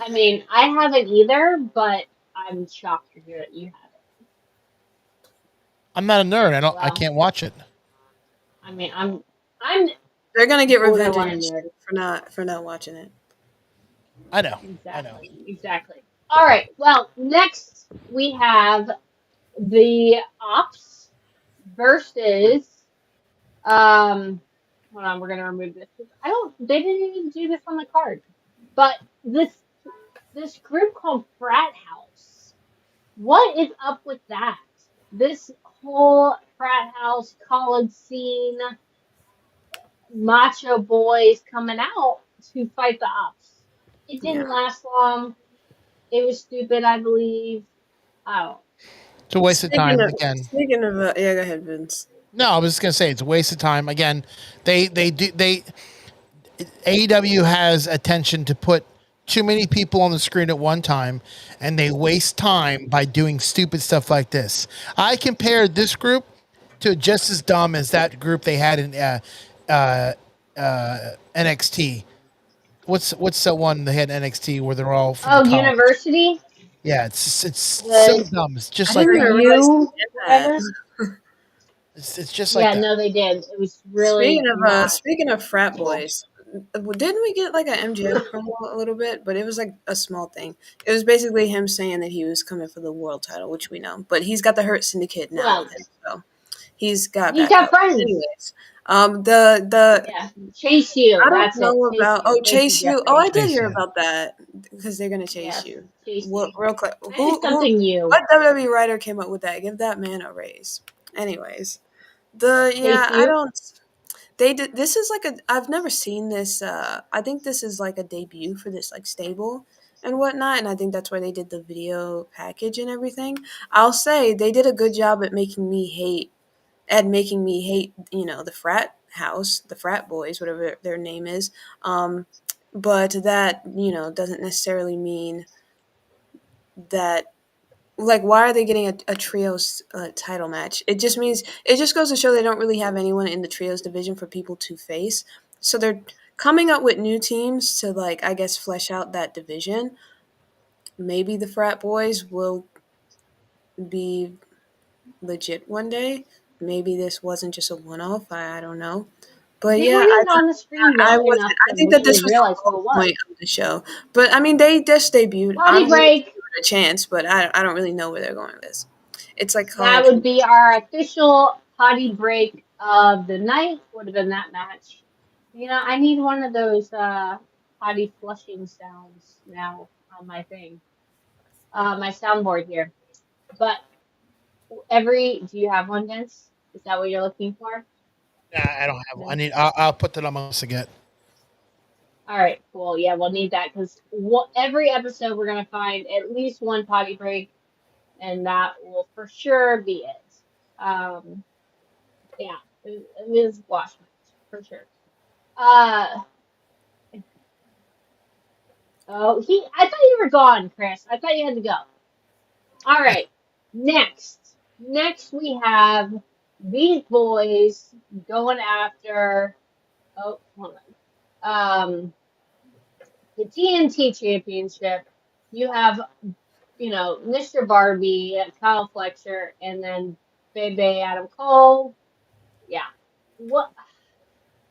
I mean, I haven't either, but I'm shocked to hear that you have it. I'm not a nerd. I Well, can't watch it. I mean, I'm They're gonna get revenge borderline against nerd. you for not watching it. I know. I know. Exactly. All right. Well, next we have the Ops versus hold on, we're gonna remove this. I don't they didn't even do this on the card. But this group called Frat House. What is up with that? this whole frat house college scene, macho boys coming out to fight the ops. It Yeah. didn't last long. It was stupid, I believe. Oh, It's a waste of time again. Speaking of, yeah, go ahead, Vince. No, I was just gonna say it's a waste of time. Again, they AEW has attention to put too many people on the screen at one time, and they waste time by doing stupid stuff like this. I compared this group to just as dumb as that group they had in NXT. What's the one they had in NXT where they're all from oh, college? University, Yeah, it's so the dumb. It's I just like didn't for even realize you, they did that. whatever. it's just like Yeah, that. no, they did. It was really not Speaking of frat cool. boys, didn't we get like an MJF promo a little bit? But it was like a small thing. It was basically him saying that he was coming for the world title, which we know. But he's got the Hurt Syndicate Who now with him, else? so he's got He's got backup. friends. Anyways, the Yeah, Chase you. I don't That's it. know Chase about you. Thank you, Chase You. Oh, Jeffrey. I did Chase, hear yeah. about that because they're gonna chase Yes, you. Chase What, you. real quick? It's Who? something new. What WWE writer came up with that? Give that man a raise. Anyways, the Chase yeah, I you. don't. They did. This is like a. I've never seen this. I think this is like a debut for this like stable and whatnot, and I think that's why they did the video package and everything. I'll say they did a good job at making me hate, the frat house, the frat boys, whatever their name is. Um, but that doesn't necessarily mean that like why are they getting a trios title match? It just goes to show they don't really have anyone in the trios division for people to face. So they're coming up with new teams to like I guess flesh out that division. Maybe the frat boys will be legit one day. Maybe this wasn't just a one off. I don't know. But They yeah, weren't on the screen I long wasn't. enough I to think that really this was the realize who whole it was. point of the show. But I mean, they just debuted. Potty I'm willing to break. give it a chance, but I don't really know where they're going with this. It's like That college. would be our official potty break of the night. Would have been that match. I need one of those potty flushing sounds now on my thing, my soundboard here. But do you have one, Vince? Is that what you're looking for? Nah, I don't have one. No. I'll put that on my list again. All right, cool. Yeah, we'll need that because every episode we're gonna find at least one potty break, and that will for sure be it. Yeah, it is wash match for sure. Uh oh, I thought you were gone, Chris. I thought you had to go. All right, next we have these boys going after. Oh, hold on. The TNT Championship. You have Mr. Barbie, Kyle Fletcher, and then Bebe Adam Cole. Yeah. What?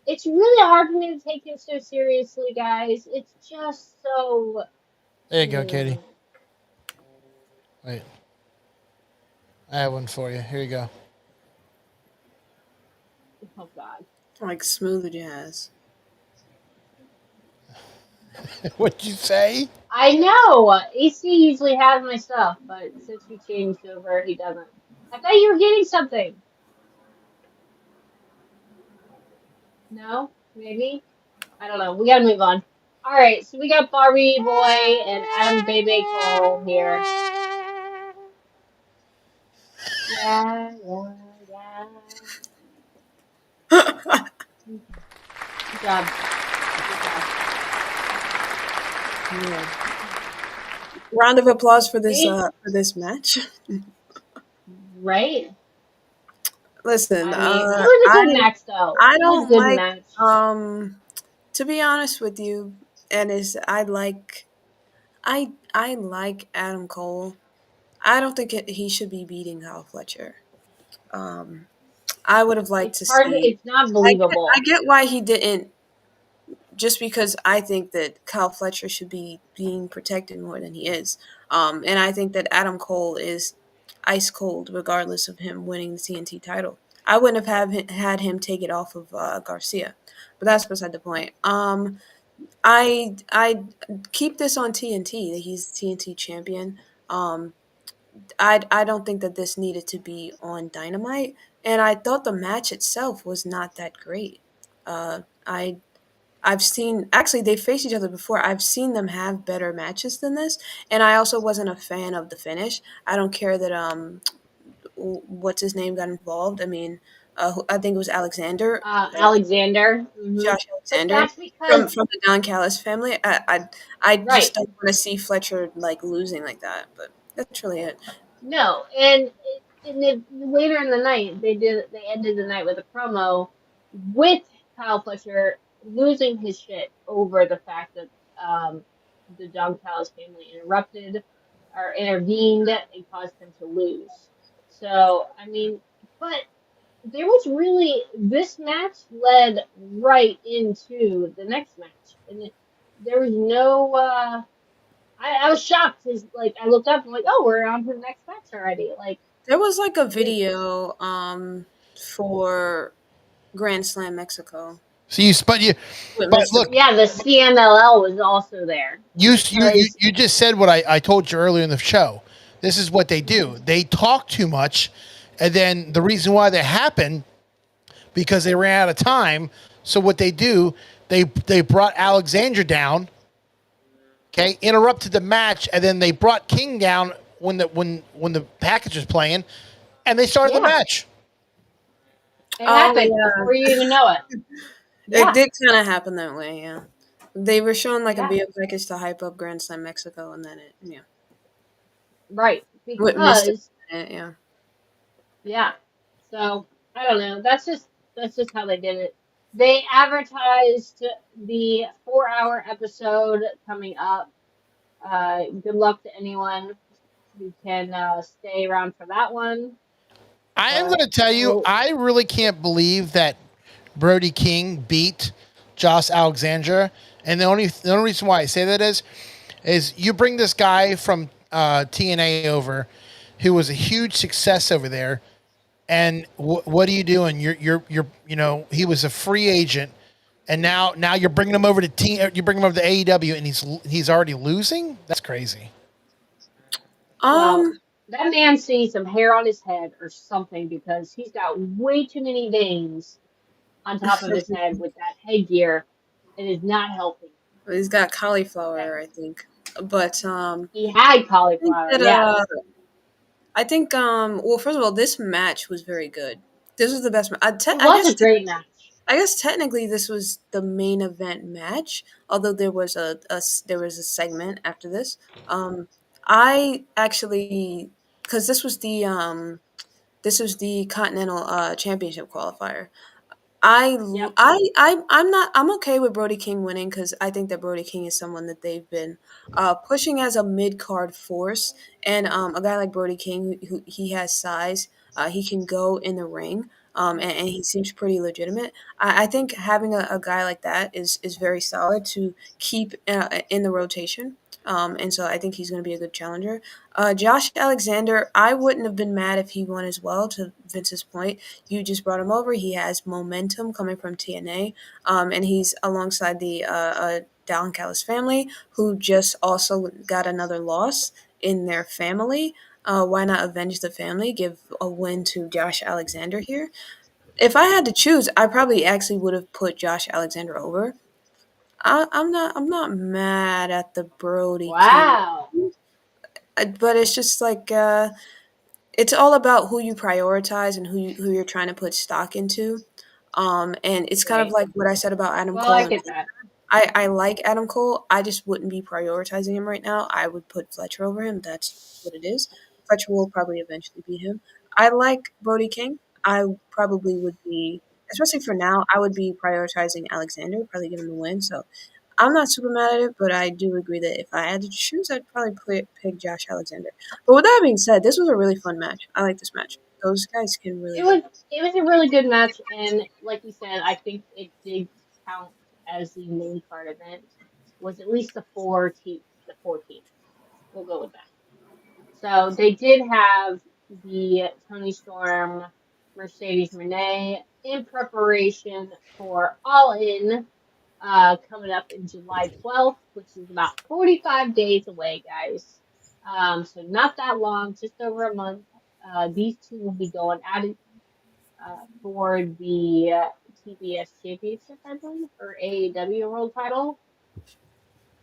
It's really hard for me to take it so seriously, guys. It's just so. There you go, Katie. Mm, Wait, I have one for you. Here you go. oh God. Like smooth jazz. What'd you say? I know. AC usually has my stuff, but since we changed over, he doesn't. I thought you were getting something. No? Maybe? I don't know. We gotta move on. Alright, so we got Barbie Boy and Adam Bebe Cole here. Yeah, yeah, yeah. Good job. Good job. Yeah. Round of applause for See? this match. Right? Listen, I mean, it was a good match, though. I It was a don't good like match. to be honest with you, and is I like Adam Cole. I don't think he should be beating Kyle Fletcher. Um, I would have liked It's to hard. see. It's not I believable. get why he didn't. Just because I think that Kyle Fletcher should be being protected more than he is, and I think that Adam Cole is ice cold, regardless of him winning the TNT title. I wouldn't had him take it off of Garcia, but that's beside the point. I keep this on TNT that he's TNT champion. Um, I don't think that this needed to be on Dynamite, and I thought the match itself was not that great. I've seen actually they faced each other before. I've seen them have better matches than this, and I also wasn't a fan of the finish. I don't care that what's his name got involved. I mean, I think it was Alexander, Alexander. Josh But Alexander that's because from the Don Callis family. I just right. don't want to see Fletcher like losing like that. But that's really it. No, and later in the night they ended the night with a promo with Kyle Fletcher losing his shit over the fact that the Don Callis family interrupted or intervened and caused him to lose. So I mean, but there was really this match led right into the next match, and there was no. I was shocked. Like I looked up and like, oh, we're on to the next match already. Like There was like a it, video for Grand Slam Mexico So you, with but look, Mystory. yeah, the CMLL was also there because you just said what I told you earlier in the show. This is what they do. They talk too much, and then the reason why that happened because they ran out of time. So what they do, they brought Alexander down, okay, interrupted the match, and then they brought King down when the package was playing, and they started the yeah, match. it Oh happened yeah, before you even know it. it Yeah, did kind of happen that way. Yeah, they were showing like a yeah, video package to hype up Grand Slam Mexico, and then it yeah right. with Mystory. Because Yeah. yeah, so I don't know. That's just how they did it. They advertised the 4 hour episode coming up. Good luck to anyone who can stay around for that one. I am going But to tell you, we'll, I really can't believe that Brody King beat Josh Alexander, and the only reason why I say that is you bring this guy from TNA over, who was a huge success over there, and what are you doing? You're he was a free agent, and now you're bringing him over to you bring him over to AEW, and he's already losing. That's crazy. well, Um. that man needs some hair on his head or something because he's got way too many veins on top of his head with that headgear. It is not helping. He's got Okay. cauliflower, I think. But He had I think cauliflower, that yes. I think well, first of all, this match was very good. This was the best match. It was a great match. I guess technically this was the main event match, although there was there was a segment after this. I actually because this was the Continental Championship qualifier. Yep. I'm not I'm okay with Brody King winning because I think that Brody King is someone that they've been pushing as a mid card force, and a guy like Brody King who he has size, he can go in the ring, and he seems pretty legitimate. I think having a guy like that is very solid to keep in the rotation. And so I think he's going to be a good challenger. Josh Alexander, I wouldn't have been mad if he won as well. To Vince's point, you just brought him over. He has momentum coming from TNA, and he's alongside the Dallin Callis family, who just also got another loss in their family. Why not avenge the family? Give a win to Josh Alexander here. If I had to choose, I probably actually would have put Josh Alexander over. I'm not mad at the Brody King, Wow. but it's just like it's all about who you prioritize and who you're trying to put stock into. And it's kind of Right. like what I said about Adam Well, Cole. I And get that. I like Adam Cole. I just wouldn't be prioritizing him right now. I would put Fletcher over him. That's what it is. Fletcher will probably eventually beat him. I like Brody King. I probably would be, especially for now, I would be prioritizing Alexander, probably give him a win. So I'm not super mad at it, but I do agree that if I had to choose, I'd probably pick Josh Alexander. But with that being said, this was a really fun match. I like this match. Those guys can It really. was it was a really good match, and like you said, I think it did count as the main card event. Was at least the 14th. We'll go with that. So they did have the Tony Storm Mercedes Renee in preparation for All In coming up in July 12th, which is about 45 days away, guys. So not that long, just over a month. These two will be going at it for the TBS Championship, I believe, or AEW World Title.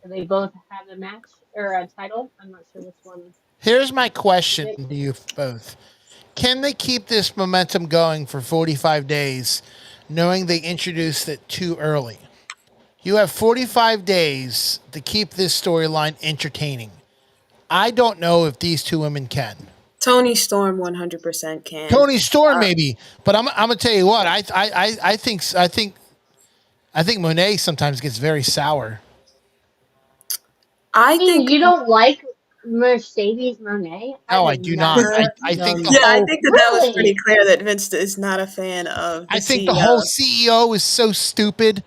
They both have a match or a title. I'm not sure which one Here's my is question it. to you both. Can they keep this momentum going for 45 days knowing they introduced it too early? You have 45 days to keep this storyline entertaining. I don't know if these two women can. Tony Storm 100% can. Tony Storm Uh, maybe, but I'm gonna tell you what I think Monet sometimes gets very sour. I I mean, think you don't like Mercedes Monet? I No, I have do not. never I think known the yeah, that. I whole think that was pretty Really? clear that Vince is not a fan of the I think the whole CEO. CEO is so stupid.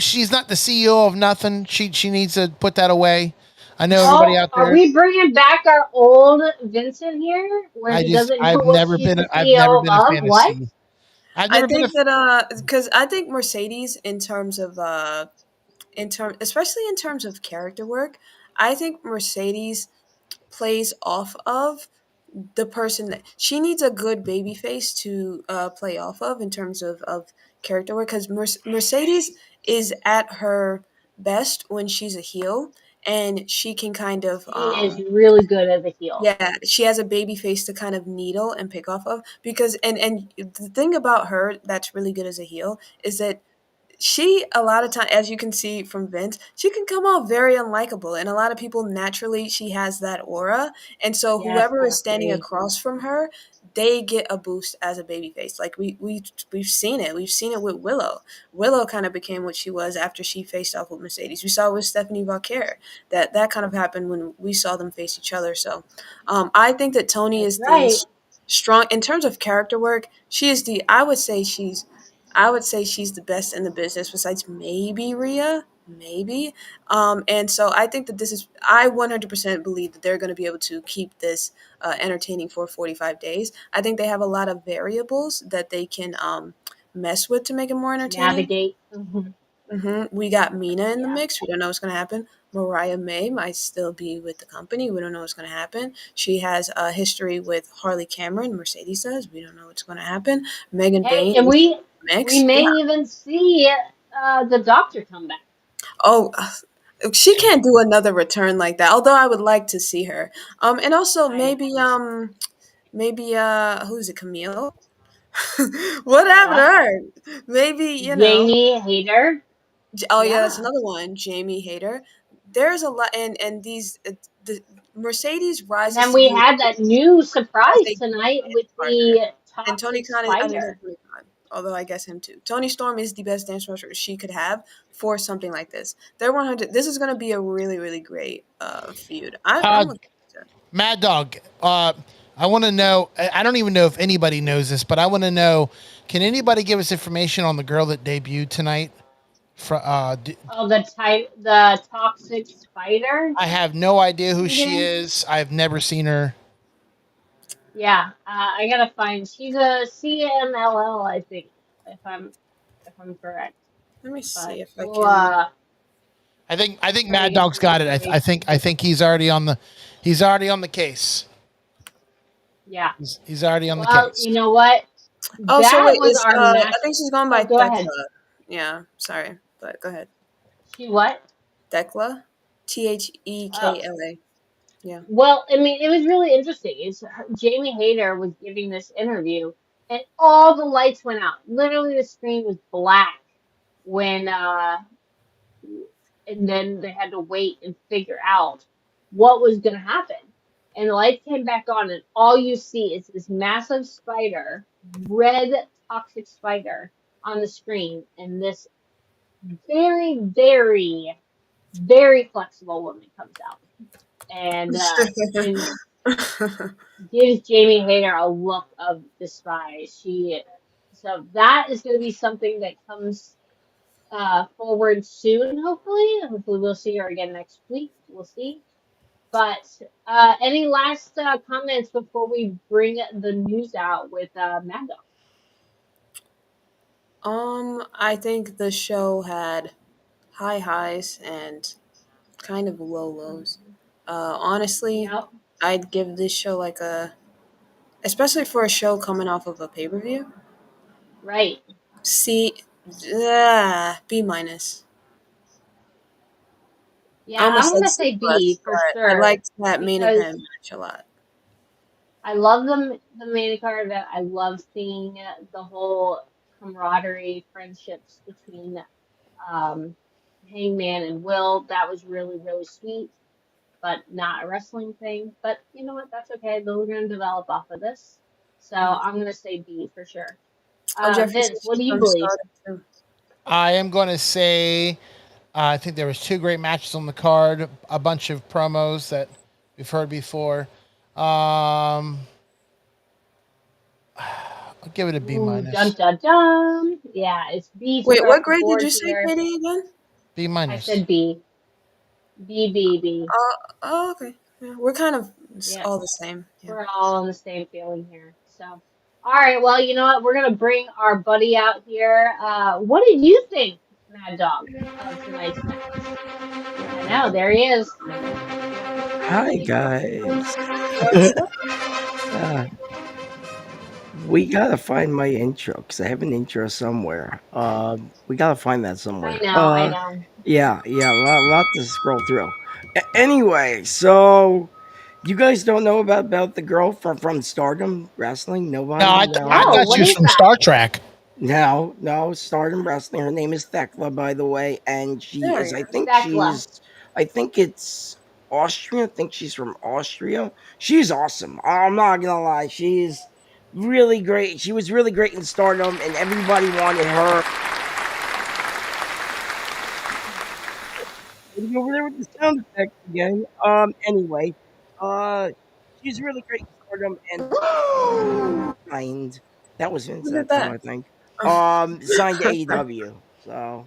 She's not the CEO of nothing. She needs to put that away. I know everybody Oh, out are there. we bringing back our old Vincent here, where he doesn't know what she's the I've never CEO been a of? fan of What? C. I've I never been a think that because I think Mercedes especially in terms of character work, I think Mercedes plays off of the person that she needs a good baby face to play off of in terms of character work because Mercedes is at her best when she's a heel and she can kind of She is really good as a heel. yeah, she has a baby face to kind of needle and pick off of because and the thing about her that's really good as a heel is that she a lot of time as you can see from Vince she can come off very unlikable and a lot of people naturally she has that aura and so Yes, whoever I is standing agree. across from her they get a boost as a babyface like we've seen it with Willow kind of became what she was after she faced off with Mercedes we saw it with Stephanie Valquer that kind of happened when we saw them face each other so I think that Tony That's is the right. strong in terms of character work she is the I would say she's the best in the business besides maybe Rhea, maybe. And so I think that I 100% believe that they're going to be able to keep this entertaining for 45 days. I think they have a lot of variables that they can mess with to make it more entertaining. Navigate. We got Mina in the Yeah. mix. We don't know what's going to happen. Mariah May might still be with the company. We don't know what's going to happen. She has a history with Harley Cameron. Mercedes does. We don't know what's going to happen. Megan Hey, Bayne and is we in the we mix. may Yeah. even see the Doctor come back. Oh, she can't do another return like that. Although I would like to see her. And also I know. maybe who's it? Camille. What happened to Yeah. her? Maybe Jamie Hader. Oh yeah, that's Yeah. another one. Jamie Hayter. There's a lot, and these the Mercedes And rises then to we the had that new as surprise a tonight with partner. the And Tony Toxic Khan is, I mean, not Spider. Tony Khan, although I guess him too. Tony Storm is the best dance wrestler she could have for something like this. They're 100. This is going to be a really, really great feud. uh, I'm looking forward to it. Mad Dog. I want to know. I don't even know if anybody knows this, but I want to know. Can anybody give us information on the girl that debuted tonight? Oh, the Toxic Spider. I have no idea I who think it she is. is. I've never seen her. Yeah. I gotta find. She's a CMLL, I think, if I'm correct. Let me But see if I we'll can. I think try to Mad get Dog's some got it. information. I think he's already on the case. Yeah. He's already on the Well, case. you know what? Oh, so That wait, was it's our I match. think she's going by Oh, go ahead. Thekla. Yeah, sorry, but go ahead. She what? Thekla, Oh, Thekla. Yeah. well, I mean, it was really interesting. Jamie Hayter was giving this interview, and all the lights went out. Literally, the screen was black when, and then they had to wait and figure out what was going to happen. And the lights came back on, and all you see is this massive spider, red toxic spider, on the screen, and this very, very, very flexible woman comes out and gives Jamie Hayter a look of despise. So that is going to be something that comes forward soon. Hopefully we'll see her again next week. We'll see. But any last comments before we bring the news out with Mad Dog? I think the show had high highs and kind of low lows. Honestly, Yep. I'd give this show like a, especially for a show coming off of a pay per view. Right. C, B minus. I Yeah, I'm almost said gonna C say plus, B for but I sure liked that main event because match a lot. I love the main card. That I love seeing the whole camaraderie, friendships between um, Hangman and Will. That was really really sweet, but not a wrestling thing. But you know what? That's okay. They're gonna develop off of this. So Mhm. I'm gonna say B for sure. Oh, Jeffrey said Vince, what she's do you from believe? Stardom too. I am going to say I think there was two great matches on the card, a bunch of promos that we've heard before. I'll give it a B Ooh, dun minus. dun dun. Yeah, it's B's Wait, across what the grade did you board say, here. Katie, again? B I minus. said B. B, B, B. Okay. Yeah, we're kind of Yep, all the same. Yeah. we're all on the same feeling here. So, all right, well, you know what? We're going to bring our buddy out here. What did you think, Mad Dog, of tonight's match? I know, there he is. Hi guys. What's up? uh, we gotta find my intro because I have an intro somewhere. We gotta find that I somewhere. know, I know. Yeah, lot to scroll through. Anyway, so you guys don't know about the girl from Stardom Wrestling? No, Nobody? I No. No, thought what she was is from that? Star Trek. No, no, Stardom Wrestling. Her name is Thekla, by the way, and she There is. he I is. think Thekla. she's. I think it's Austria. I think she's from Austria. She's awesome. I'm not gonna lie. She's really great. She was really great in Stardom, and everybody wanted her. Over there with the sound effects again. Anyway, uh, she's really great in Stardom, and signed. That was Vince Who did that time, that? I think. Signed to AEW. So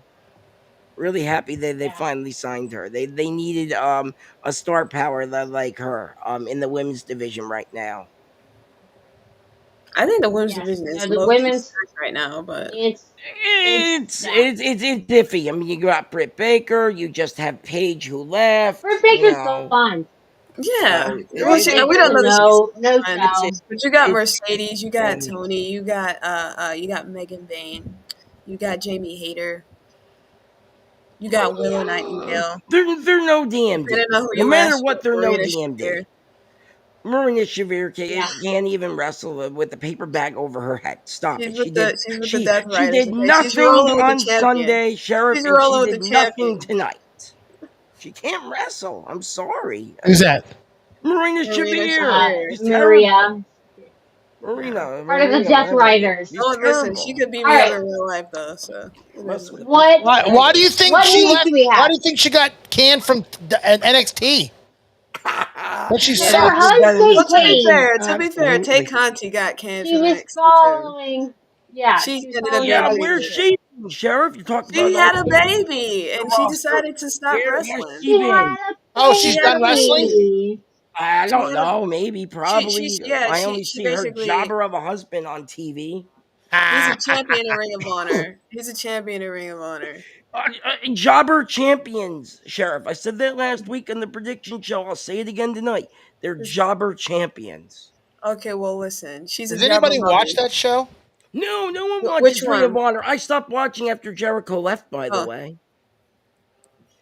really happy that they Yeah. finally signed her. They needed a star power like her in the women's division right now. I think the women's Yes. division No, is the low key women's, stacked right now, but it's, it's stacked. It's iffy. I mean, you got Britt Baker. You just have Paige who left. Britt You Baker's know, fine. yeah. so Well, Britt we Baker's don't a know the season. no Fine. it's show. But you got it's Mercedes, you got and Tony, you got Megan Bain, you got Jamie Hayter, you got Willow Nightingale. they're no Depending DMD. on who No you matter ask, what, they're no Marina Shafir. DMD. Marina Shafir Yeah. can't even wrestle with a paper bag over her head. Stop it. She's with the Death She Riders. did Okay, she's nothing rolling with the on champion. Sunday, Sheriff, She's and she rolling with did the nothing champion, tonight. She can't wrestle. I'm sorry. Who's that? Marina Marina Shafir. Shafir. She's terrible. Maria, Yeah. part of the Death Whatever. Riders. She's Oh, listen, she terrible. could beat All me up right. in real life though, so it is Wrestle what with it a is. paper What bag. Why do you think what she news do left? we Why have? do you think she got canned from NXT? But she Because Yeah. her sucks. She's got an Well, husband came. to be fair, Tay absolutely. Conti got canned She from was NXT too. following. Yeah, She she was ended up following doing Yeah, pretty where's Conti. good. she been, Sheriff? You talked She about all had a baby, and she where, decided to stop where's wrestling. she She been? had a Oh, She she's had a done wrestling. baby. baby. I She don't had a know. Maybe, probably. I only she see her basically jobber of a husband on TV. he's a champion in Ring of Honor. He's a champion in Ring of Honor. Jobber champions, Sheriff. I said that last week on the prediction show. I'll say it again tonight. They're jobber champions. Okay, well listen, she's a Does jobber anybody watch mother. that show? No, no one Which watches Ring of one? Honor. I stopped watching after Jericho left, by the Oh, way.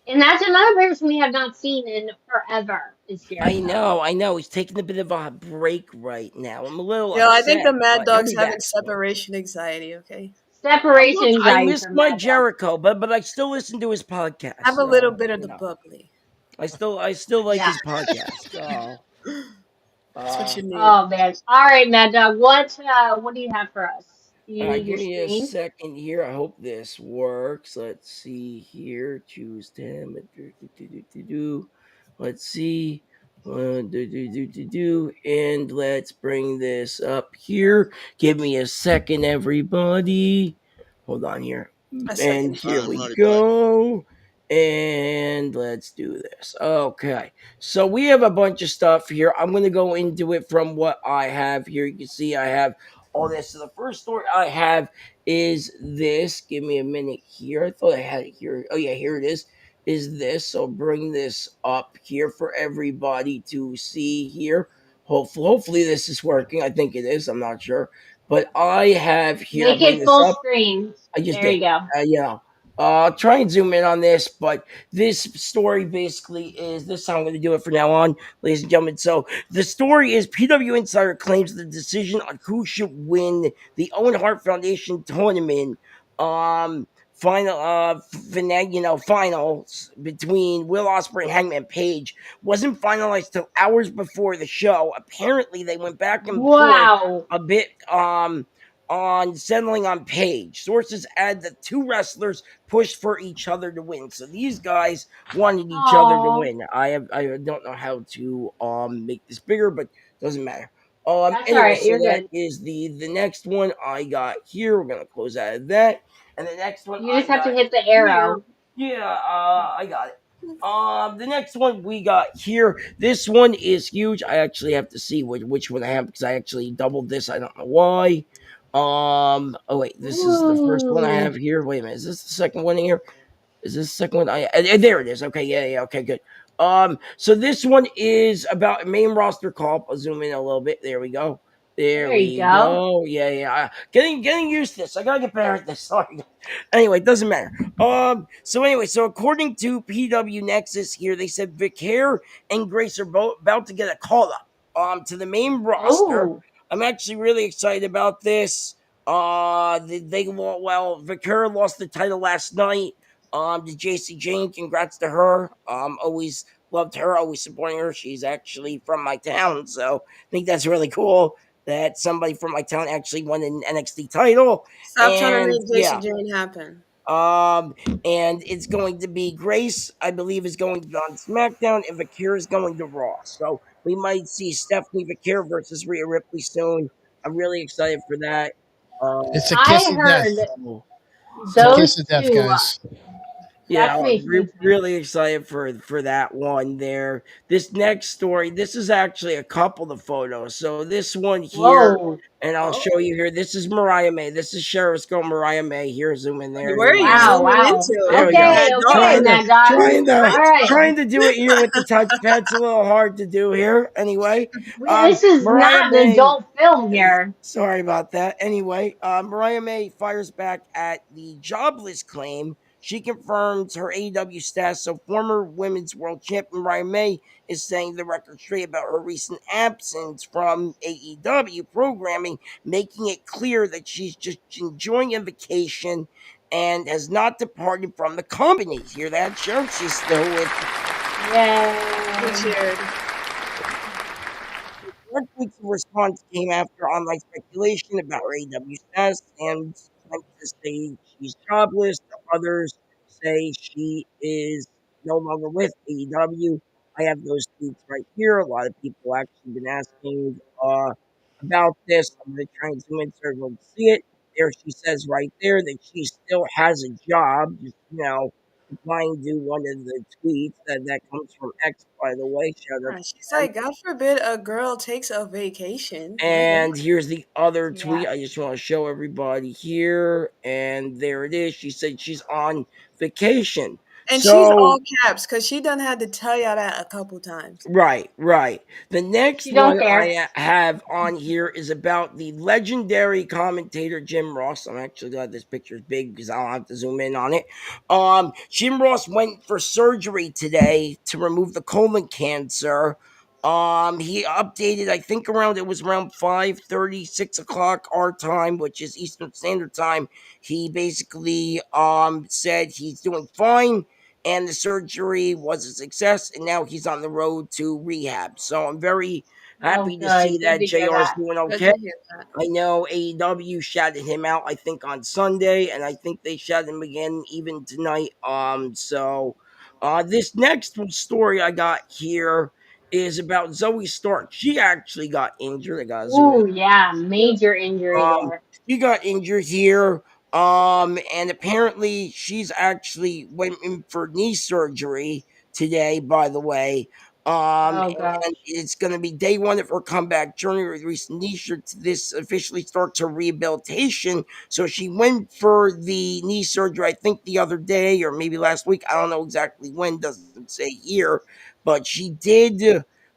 And that's another person we have not seen in forever is Jericho. I know. He's taking a bit of a break right now. I'm a little yo, I think the upset, Mad but he'll Dog's be having back. separation anxiety. Okay, Separation Look, I anxiety missed for my Mad Dog. Jericho, but I still listen to his podcast. have a little So bit of you the know, bubbly. I still like Yeah. his podcast. So That's what uh, you need. Oh man. All right, Mad Dog. What do you have for us? Do you need give your me a screen? second here. I hope this works. Let's see here. Choose 10. Let's see. And let's bring this up here. Give me a second, everybody. Hold on here. A And second. here we go. And let's do this. Okay. So we have a bunch of stuff here. I'm going to go into it from what I have here. You can see I have all this. So the first story I have is this. Give me a minute here. I thought I had it here. Oh, yeah, here it is. is this. So bring this up here for everybody to see here. Hopefully this is working. I think it is. I'm not sure, but I have here. I'll Make bring it this full up. screen. I just There did. you go. I'll try and zoom in on this, but this story basically is this. How I'm going to do it from now on, ladies and gentlemen. So the story is PW Insider claims the decision on who should win the Owen Hart Foundation tournament. Finals between Will Ospreay and Hangman Page wasn't finalized till hours before the show. Apparently, they went back and forth Wow. a bit. On settling on Page. Sources add that two wrestlers pushed for each other to win. So these guys wanted each other to Oh, win. I don't know how to make this bigger, but doesn't matter. that's all Anyway, right. so You're that good. is the next one I got here. We're gonna close out of that. And the next one You I just have to got hit the here. arrow. Yeah, I got it. The next one we got here. This one is huge. I actually have to see which one I have because I actually doubled this. I don't know why. Oh wait, this is the first one I Ooh. have here. Wait a minute, is this the second one here? Is this the second one? There it is. Okay, yeah, okay, good. So this one is about a main roster call up. I'll zoom in a little bit. There we go. There There you we go. go. Yeah. Getting used to this. I gotta get better at this. Sorry. Anyway, it doesn't matter. So according to PW Nexus here, they said Vicaire and Grace are both about to get a call up to the main roster. Oh. I'm actually really excited about this. Vicaire lost the title last night to JC Jane. Congrats to her. Always loved her, always supporting her. She's actually from my town, so I think that's really cool that somebody from my town actually won an NXT title. Stop trying to And make yeah, JC Jane happen. and it's going to be Grace, I believe, is going to be on SmackDown, and Vakir is going to Raw. So we might see Stephanie Vakir versus Rhea Ripley soon. I'm really excited for that. It's a I kiss of death. heard So It's a kiss those of death, two. guys. yeah, That's I'm making me excited. really excited for that one there. This next story, this is actually a couple of photos. So this one here, Whoa. and I'll show Oh, you here. This is Mariah May. This is Sheriff's Girl Mariah May. Here, zoom in there. where Here are we you go. Wow, zooming wow. into? There we go. Okay, Mad okay, dog. Trying to Mad Dog. trying to All right. trying to do it here with the touchpad. It's a little hard to do here. Anyway, This is Mariah not an May. adult film here. Sorry about that. Anyway, Mariah May fires back at the jobless claim. She confirms her AEW status. So former women's world champion Mariah May is saying the record straight about her recent absence from AEW programming, making it clear that she's just enjoying a vacation and has not departed from the company. Hear that, Sheriff? She's still with. We Yay. cheered. One week's response came after online speculation about her AEW status, and some to say she's jobless, others say she is no longer with AEW. I have those tweets right here. A lot of people actually been asking about this. I'm going to try and zoom in so everyone can see it. There she says right there that she still has a job, just, replying to one of the tweets that comes from X, by the way. Shout out to She's them. like, God forbid a girl takes a vacation. My God. And here's the other Yeah. tweet. I just want to show everybody here. And there it is. She said she's on vacation. And she's all So, caps because she done had to tell y'all that a couple times. right. The next She don't one care. I have on here is about the legendary commentator Jim Ross. I'm actually glad this picture is big because I don't have to zoom in on it. Jim Ross went for surgery today to remove the colon cancer. He updated, I think it was around 5:30, 6 o'clock our time, which is Eastern Standard Time. He basically said he's doing fine and the surgery was a success, and now he's on the road to rehab. So I'm very Oh, happy to see good. Good that to hear JR is that. doing Good okay. to hear that. I know AEW shouted him out, I think, on Sunday, and I think they shouted him again even tonight. This next story I got here is about Zoe Stark. She actually got injured. I gotta zoom in. Ooh, yeah. Major injury Um, there. she got injured here. And apparently she's actually went in for knee surgery today, by the way. Oh And gosh. it's going to be day one of her comeback journey. This officially starts her rehabilitation. So she went for the knee surgery, I think the other day or maybe last week. I don't know exactly when, doesn't say here, but she did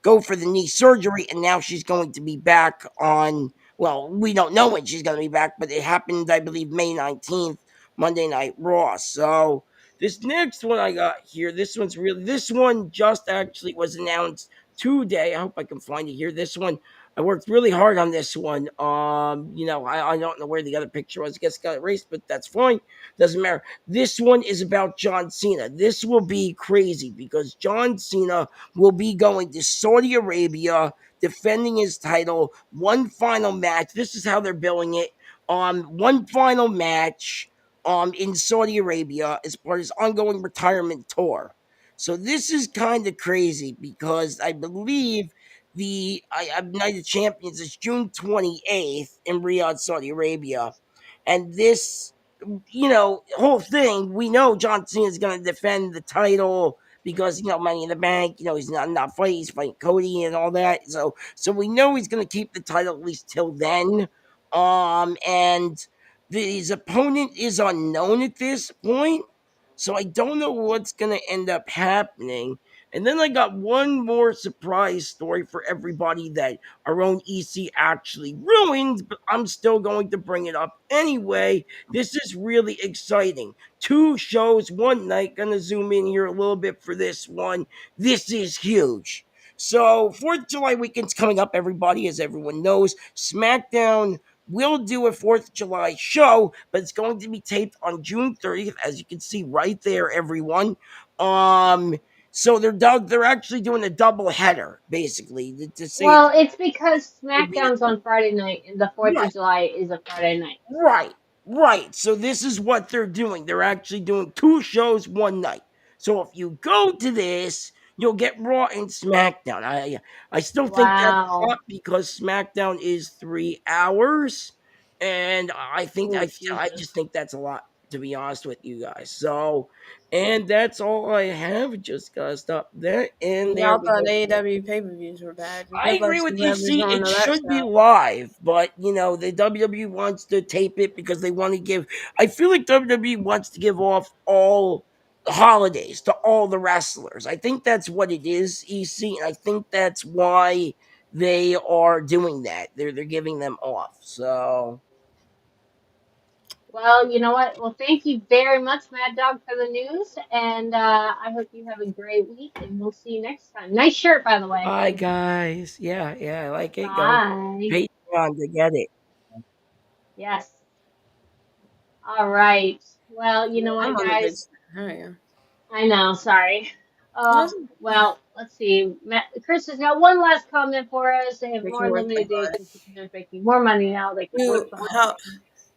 go for the knee surgery, and now she's going to be back on. Well, we don't know when she's going to be back, but it happened, I believe, May 19th, Monday Night Raw. So this next one I got here, this one just actually was announced today. I hope I can find it here. This one, I worked really hard on this one. I don't know where the other picture was. I guess it got erased, but that's fine. Doesn't matter. This one is about John Cena. This will be crazy because John Cena will be going to Saudi Arabia, defending his title. One final match. This is how they're billing it. One final match in Saudi Arabia as part of his ongoing retirement tour. So this is kind of crazy because I believe Night of Champions is June 28th in Riyadh, Saudi Arabia. And this, whole thing, we know John Cena is going to defend the title because, Money in the Bank, he's not fighting, he's fighting Cody and all that. So we know he's going to keep the title at least till then. And his opponent is unknown at this point, so I don't know what's going to end up happening. And then I got one more surprise story for everybody that our own EC actually ruined, but I'm still going to bring it up anyway. This is really exciting. Two shows, one night. Gonna zoom in here a little bit for this one. This is huge. So, 4th of July weekend's coming up, everybody, as everyone knows. SmackDown will do a 4th of July show, but it's going to be taped on June 30th, as you can see right there, everyone. So they're actually doing a double header, basically, to say it's Well, it's because going to be SmackDown's on Friday night and the 4th right. of July is a Friday night. Right, right. So this is what they're doing. They're actually doing two shows one night. So if you go to this, you'll get Raw and SmackDown. I still think that's a Wow. lot because SmackDown is 3 hours, and Oh I Jesus. just think that's a lot, to be honest with you guys. So, and that's all I have. Just gotta stop there, and there Y'all we thought go. AEW pay per views were bad. I Good luck agree to with whoever's EC. going It to that should be show. live, but the WWE wants to tape it because they want to give. I feel like WWE wants to give off all the holidays to all the wrestlers. I think that's what it is, EC, and I think that's why they are doing that. They're giving them off. So Well, you know what? Well, thank you very much, Mad Dog, for the news, and I hope you have a great week, and we'll see you next time. Nice shirt, by the way. bye, guys. Yeah, yeah, I like it. Go Bye. Patreon to get it. Yes. All right. Well, you Yeah, know I'm what, on the good guys? side. There you go. I know. Sorry. That's Well, let's see. Chris has got one last comment for us. They have making more work limited like days hard. since they're making more money now. They can work Dude, from home. how,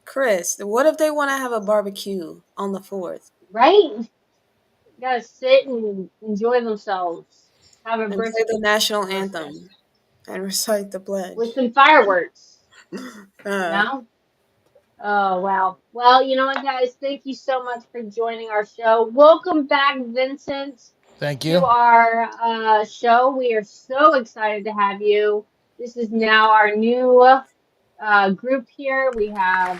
Chris, what if they want to have a barbecue on the 4th Right? Gotta sit and enjoy themselves. Have a and play the brisket national for breakfast anthem and recite the with pledge? some fireworks. You Uh, know? Oh wow. Well, you know what, guys? Thank you so much for joining our show. Welcome back, Vincent, Thank to you. our show. We are so excited to have you. This is now our new group here. We have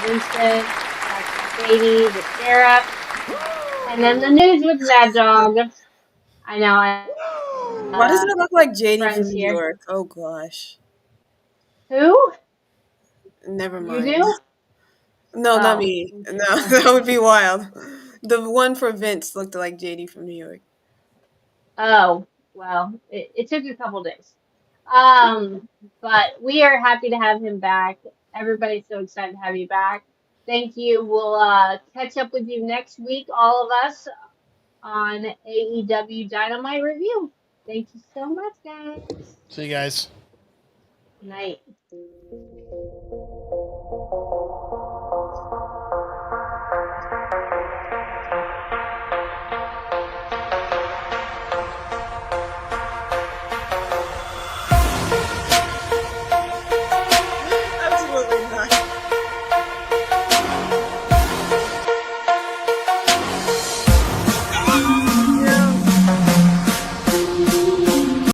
Vincent, Dr. Sadie, the sheriff, and then the news with Mad Dog. I know. why does it look like JD from Friends New here. York? Oh gosh. Who? Never You mind. do? No, not Oh, me. No, interesting. that would be wild. The one for Vince looked like JD from New York. Oh, well, it took a couple days. Um, but we are happy to have him back. Everybody's so excited to have you back. Thank you. We'll catch up with you next week, all of us, on AEW Dynamite review. Thank you so much, guys. See you guys. Good night.